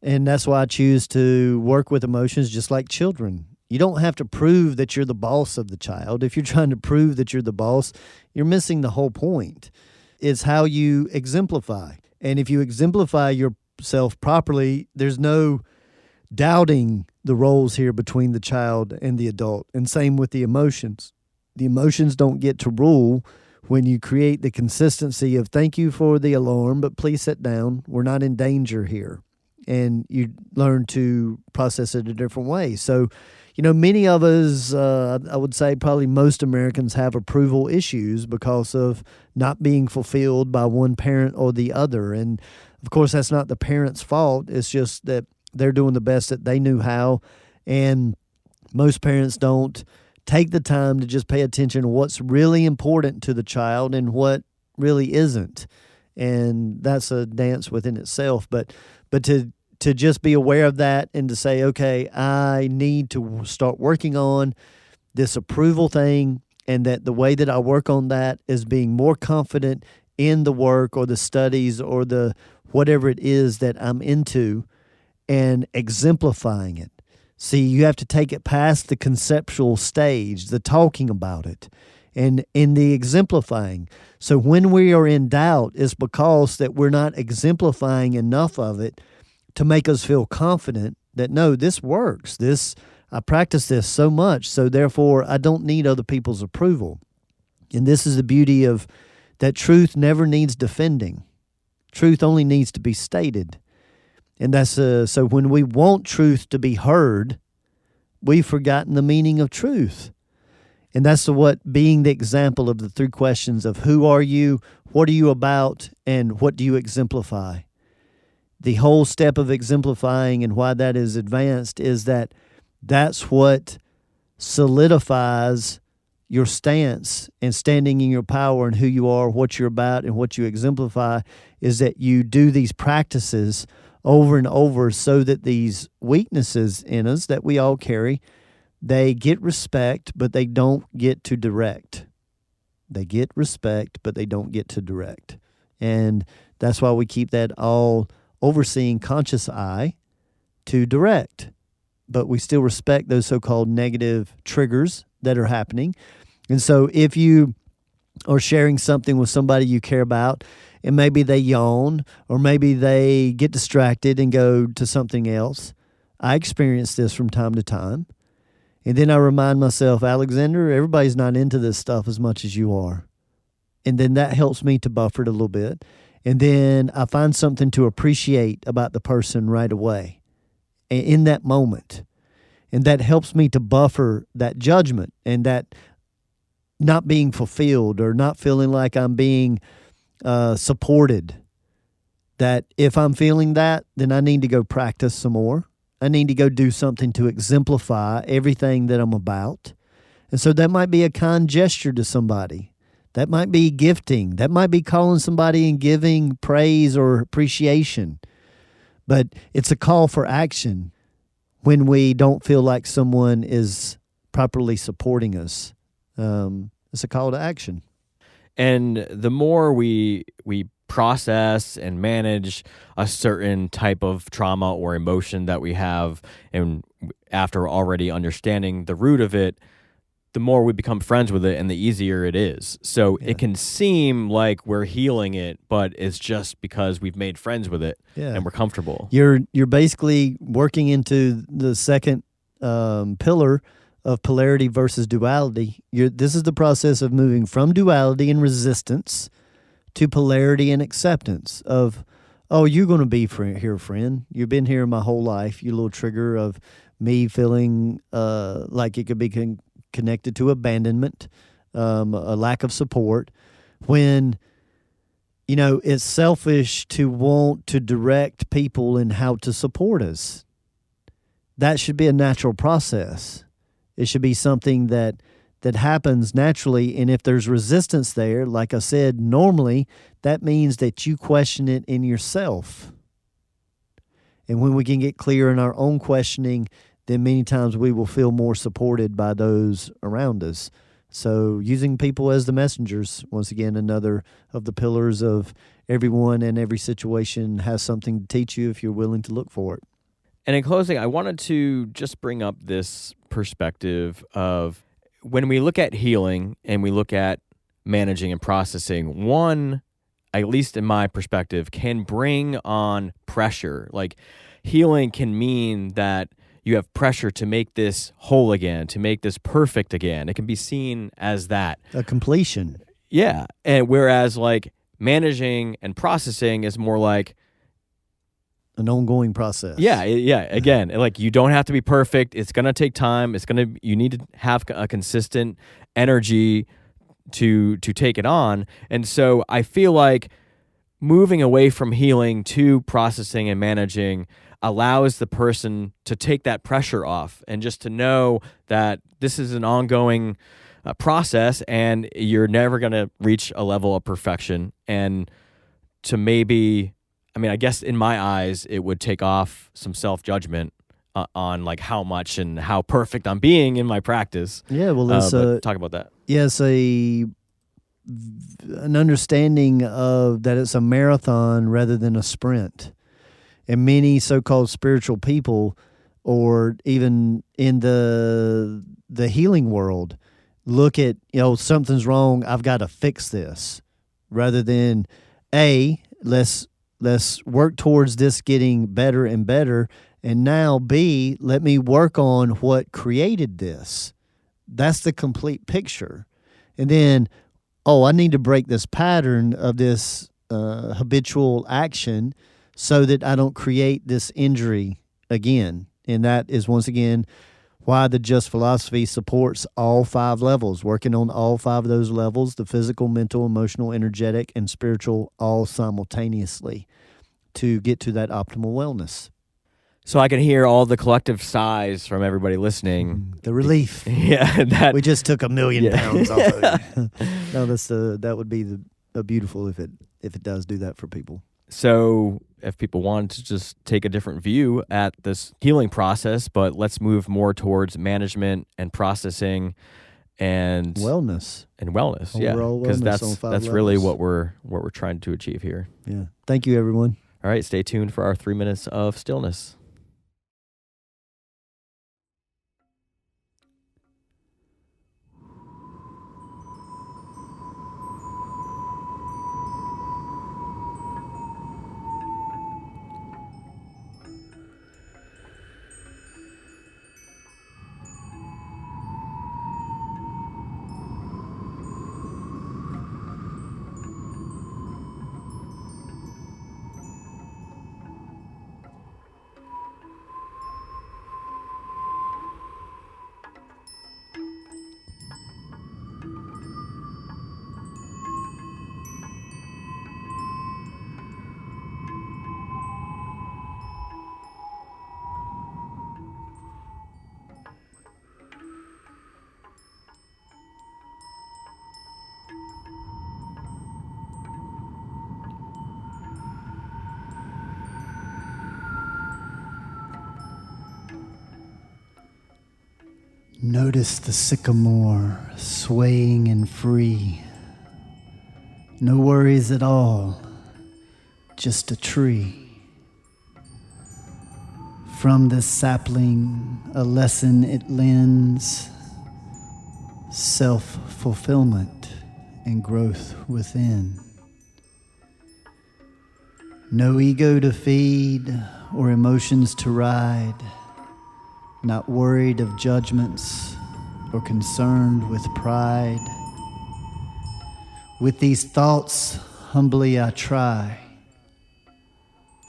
[SPEAKER 3] and that's why I choose to work with emotions just like children. You don't have to prove that you're the boss of the child. If you're trying to prove that you're the boss, you're missing the whole point. It's how you exemplify, and if you exemplify yourself properly, there's no doubting the roles here between the child and the adult. And same with the emotions. The emotions don't get to rule when you create the consistency of thank you for the alarm, but please sit down. We're not in danger here. And you learn to process it a different way. So, many of us, I would say probably most Americans have approval issues because of not being fulfilled by one parent or the other. And of course, that's not the parent's fault. It's just that they're doing the best that they knew how, and most parents don't take the time to just pay attention to what's really important to the child and what really isn't, and that's a dance within itself. But to just be aware of that and to say, okay, I need to start working on this approval thing, and that the way that I work on that is being more confident in the work or the studies or the whatever it is that I'm into, and exemplifying it. See, you have to take it past the conceptual stage, the talking about it, and in the exemplifying. So when we are in doubt, it's because that we're not exemplifying enough of it to make us feel confident that, no, this works. I practice this so much, so therefore I don't need other people's approval. And this is the beauty of that truth never needs defending. Truth only needs to be stated. And that's so when we want truth to be heard, we've forgotten the meaning of truth. And that's what being the example of the three questions of who are you, what are you about, and what do you exemplify. The whole step of exemplifying and why that is advanced is that that's what solidifies your stance and standing in your power and who you are, what you're about, and what you exemplify, is that you do these practices over and over so that these weaknesses in us that we all carry, they get respect, but they don't get to direct. They get respect, but they don't get to direct. And that's why we keep that all overseeing conscious eye to direct. But we still respect those so-called negative triggers that are happening. And so if you or sharing something with somebody you care about, and maybe they yawn or maybe they get distracted and go to something else. I experience this from time to time. And then I remind myself, Alexander, everybody's not into this stuff as much as you are. And then that helps me to buffer it a little bit. And then I find something to appreciate about the person right away in that moment. And that helps me to buffer that judgment and that not being fulfilled or not feeling like I'm being supported. That if I'm feeling that, then I need to go practice some more. I need to go do something to exemplify everything that I'm about. And so that might be a kind gesture to somebody. That might be gifting. That might be calling somebody and giving praise or appreciation. But it's a call for action when we don't feel like someone is properly supporting us. It's a call to action.
[SPEAKER 1] And the more we process and manage a certain type of trauma or emotion that we have, and after already understanding the root of it, the more we become friends with it and the easier it is. So it can seem like we're healing it, but it's just because we've made friends with it and we're comfortable.
[SPEAKER 3] You're basically working into the second pillar of polarity versus duality. This is the process of moving from duality and resistance to polarity and acceptance of, oh, you're going to be here, friend. You've been here my whole life. You little trigger of me feeling like it could be connected to abandonment, a lack of support, when, it's selfish to want to direct people in how to support us. That should be a natural process. It should be something that happens naturally, and if there's resistance there, like I said, normally that means that you question it in yourself. And when we can get clear in our own questioning, then many times we will feel more supported by those around us. So using people as the messengers, once again, another of the pillars of everyone and every situation has something to teach you if you're willing to look for it.
[SPEAKER 1] And in closing, I wanted to just bring up this perspective of when we look at healing and we look at managing and processing, one, at least in my perspective, can bring on pressure. Like healing can mean that you have pressure to make this whole again, to make this perfect again. It can be seen as that.
[SPEAKER 3] A completion.
[SPEAKER 1] Yeah. And whereas like managing and processing is more like
[SPEAKER 3] an ongoing process.
[SPEAKER 1] Yeah. Again, like you don't have to be perfect. It's going to take time. You need to have a consistent energy to take it on. And so I feel like moving away from healing to processing and managing allows the person to take that pressure off and just to know that this is an ongoing process and you're never going to reach a level of perfection. And to maybe, I guess in my eyes, it would take off some self-judgment on like how much and how perfect I'm being in my practice.
[SPEAKER 3] Yeah, well, let's
[SPEAKER 1] talk about that.
[SPEAKER 3] Yes, an understanding of that it's a marathon rather than a sprint. And many so-called spiritual people, or even in the healing world, look at, something's wrong, I've got to fix this, rather than let's work towards this getting better and better, and now B, let me work on what created this. That's the complete picture. And then, I need to break this pattern of this habitual action so that I don't create this injury again. And that is, once again, why the Just philosophy supports all 5 levels, working on all 5 of those levels, the physical, mental, emotional, energetic, and spiritual, all simultaneously to get to that optimal wellness.
[SPEAKER 1] So I can hear all the collective sighs from everybody listening.
[SPEAKER 3] The relief.
[SPEAKER 1] Yeah,
[SPEAKER 3] we just took 1 million pounds off of it. No, that would be beautiful if it does do that for people.
[SPEAKER 1] So if people want to just take a different view at this healing process, but let's move more towards management and processing and
[SPEAKER 3] wellness.
[SPEAKER 1] Yeah, because that's really what we're trying to achieve here.
[SPEAKER 3] Yeah. Thank you, everyone.
[SPEAKER 1] All right, stay tuned for our 3 minutes of stillness.
[SPEAKER 3] Notice the sycamore swaying and free. No worries at all, just a tree. From this sapling, a lesson it lends, self-fulfillment and growth within. No ego to feed or emotions to ride, not worried of judgments or concerned with pride. With these thoughts, humbly I try,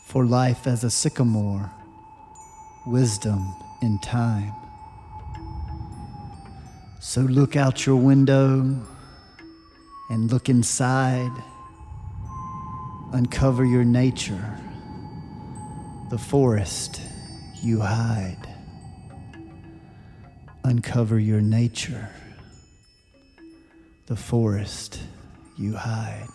[SPEAKER 3] for life as a sycamore, wisdom in time. So look out your window and look inside. Uncover your nature, the forest you hide. Uncover your nature, the forest you hide.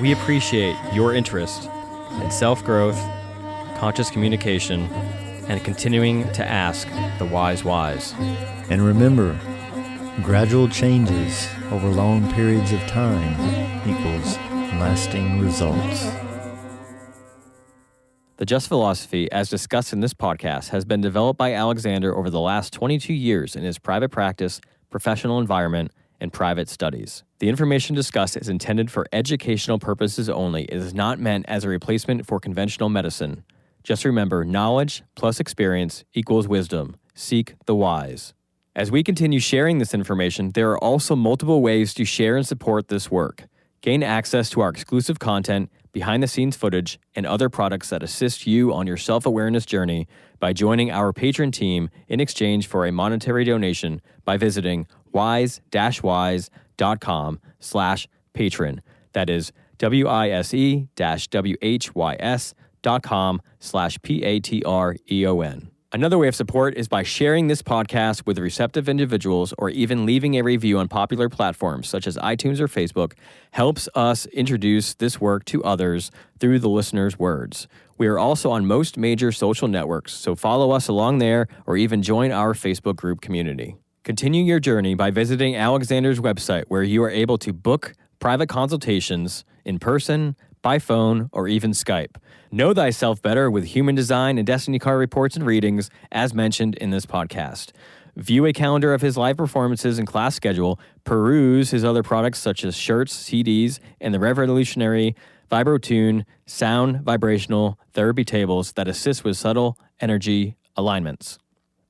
[SPEAKER 1] We appreciate your interest in self-growth, conscious communication, and continuing to ask the wise whys.
[SPEAKER 3] And remember, gradual changes over long periods of time equals lasting results.
[SPEAKER 1] The Just Philosophy, as discussed in this podcast, has been developed by Alexander over the last 22 years in his private practice, professional environment, and private studies. The information discussed is intended for educational purposes only. It is not meant as a replacement for conventional medicine. Just remember, knowledge plus experience equals wisdom. Seek the wise. As we continue sharing this information, there are also multiple ways to share and support this work. Gain access to our exclusive content, behind-the-scenes footage, and other products that assist you on your self-awareness journey by joining our patron team in exchange for a monetary donation by visiting wise-whys.com/patron. That is wise-whys.com/patreon. Another way of support is by sharing this podcast with receptive individuals or even leaving a review on popular platforms such as iTunes or Facebook helps us introduce this work to others through the listener's words. We are also on most major social networks, so follow us along there or even join our Facebook group community. Continue your journey by visiting Alexander's website, where you are able to book private consultations in person, by phone, or even Skype. Know thyself better with human design and destiny card reports and readings, as mentioned in this podcast. View a calendar of his live performances and class schedule, peruse his other products such as shirts, CDs, and the revolutionary VibroTune sound vibrational therapy tables that assist with subtle energy alignments.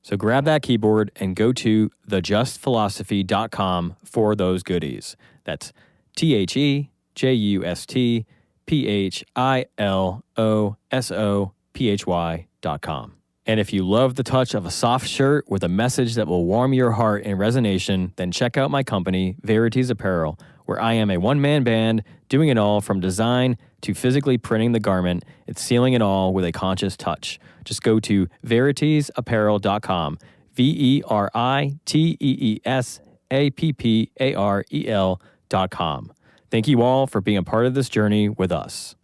[SPEAKER 1] So grab that keyboard and go to thejustphilosophy.com for those goodies. That's thejustphilosophy.com. And if you love the touch of a soft shirt with a message that will warm your heart in resonation, then check out my company, Verities Apparel, where I am a one-man band doing it all from design to physically printing the garment and sealing it all with a conscious touch. Just go to veritiesapparel.com, VERITEESAPPAREL.com. Thank you all for being a part of this journey with us.